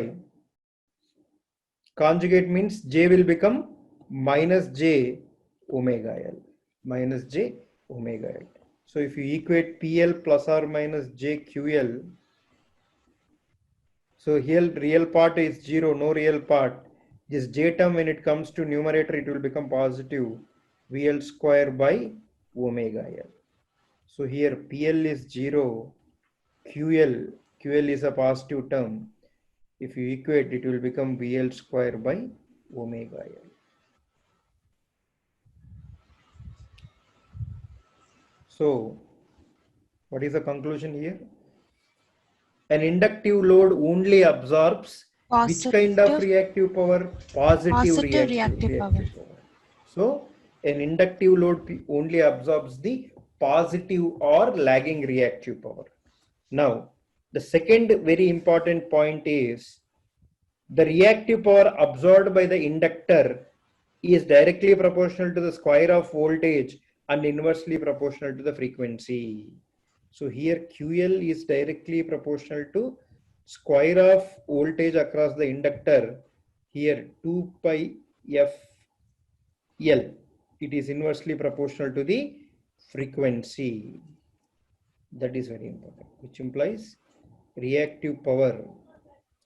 conjugate means J will become minus J omega L. Minus J omega L. So if you equate PL plus or minus JQL, so here real part is 0, no real part. This J term, when it comes to numerator, it will become positive VL square by omega L. So here PL is 0, QL is a positive term. If you equate, it will become VL square by omega L. So, what is the conclusion here? An inductive load only absorbs which kind of reactive power? Positive reactive power. So, an inductive load only absorbs the positive or lagging reactive power. Now, the second very important point is the reactive power absorbed by the inductor is directly proportional to the square of voltage and inversely proportional to the frequency. So here QL is directly proportional to square of voltage across the inductor. Here 2 pi f L. It is inversely proportional to the frequency. That is very important, which implies reactive power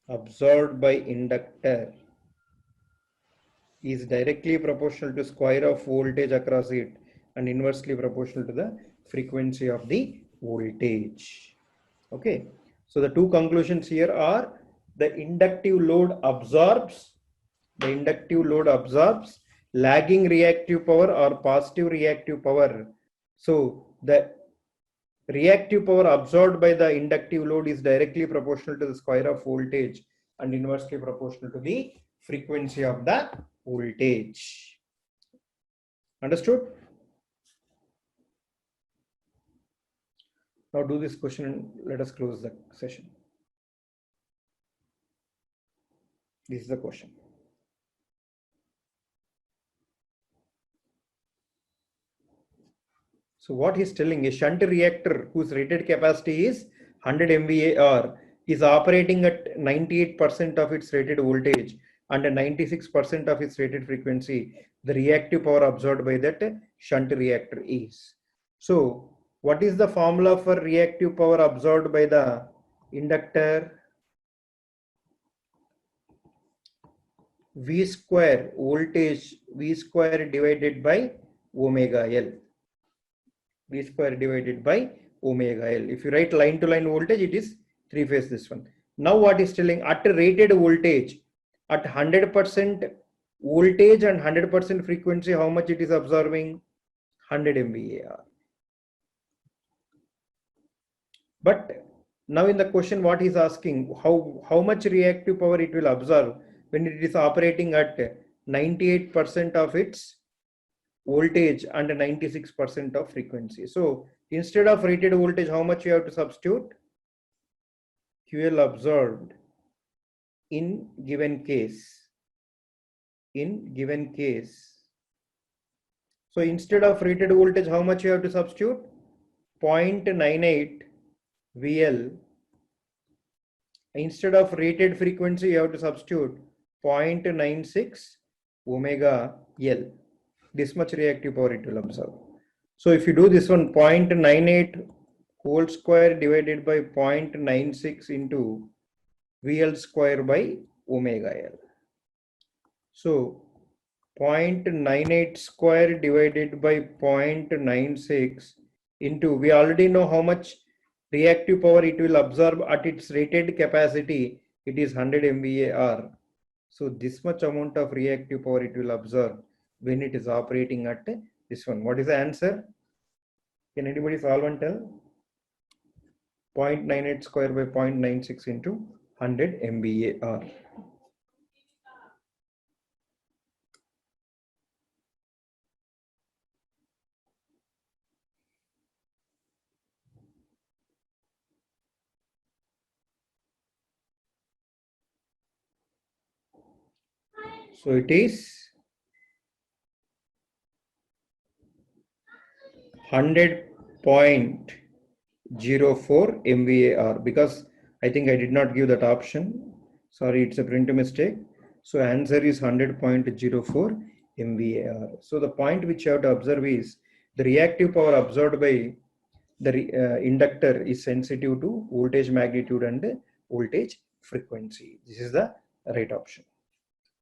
absorbed by inductor is directly proportional to square of voltage across it and inversely proportional to the frequency of the voltage. Okay, so the two conclusions here are the inductive load absorbs lagging reactive power or positive reactive power. So the reactive power absorbed by the inductive load is directly proportional to the square of voltage and inversely proportional to the frequency of the voltage. Understood? Now do this question and let us close the session. This is the question. So what he's telling, a shunt reactor whose rated capacity is 100 MVAr is operating at 98% of its rated voltage and 96% of its rated frequency. The reactive power absorbed by that shunt reactor is. So what is the formula for reactive power absorbed by the inductor? V square voltage, V square divided by omega L. V square divided by omega L. If you write line to line voltage, it is three phase this one. Now what is telling, at a rated voltage, at 100% voltage and 100% frequency, how much it is absorbing? 100 MVAR. But now in the question, what is asking, how much reactive power it will absorb when it is operating at 98% of its voltage and 96% of frequency. So instead of rated voltage, how much you have to substitute? QL absorbed in given case. In given case. So instead of rated voltage, how much you have to substitute? 0.98 VL. Instead of rated frequency, you have to substitute 0.96 omega L. This much reactive power it will absorb. So if you do this one, 0.98 whole square divided by 0.96 into VL square by omega L. So 0.98 square divided by 0.96 into, we already know how much reactive power it will absorb at its rated capacity. It is 100 MVAR. So this much amount of reactive power it will absorb when it is operating at this one. What is the answer? Can anybody solve and tell? 0.98 square by 0.96 into 100 MVAR. So it is 100.04 MVAR, because I think I did not give that option. Sorry, it's a print mistake. So answer is 100.04 MVAR. So the point which you have to observe is the reactive power absorbed by the inductor is sensitive to voltage magnitude and voltage frequency. This is the right option.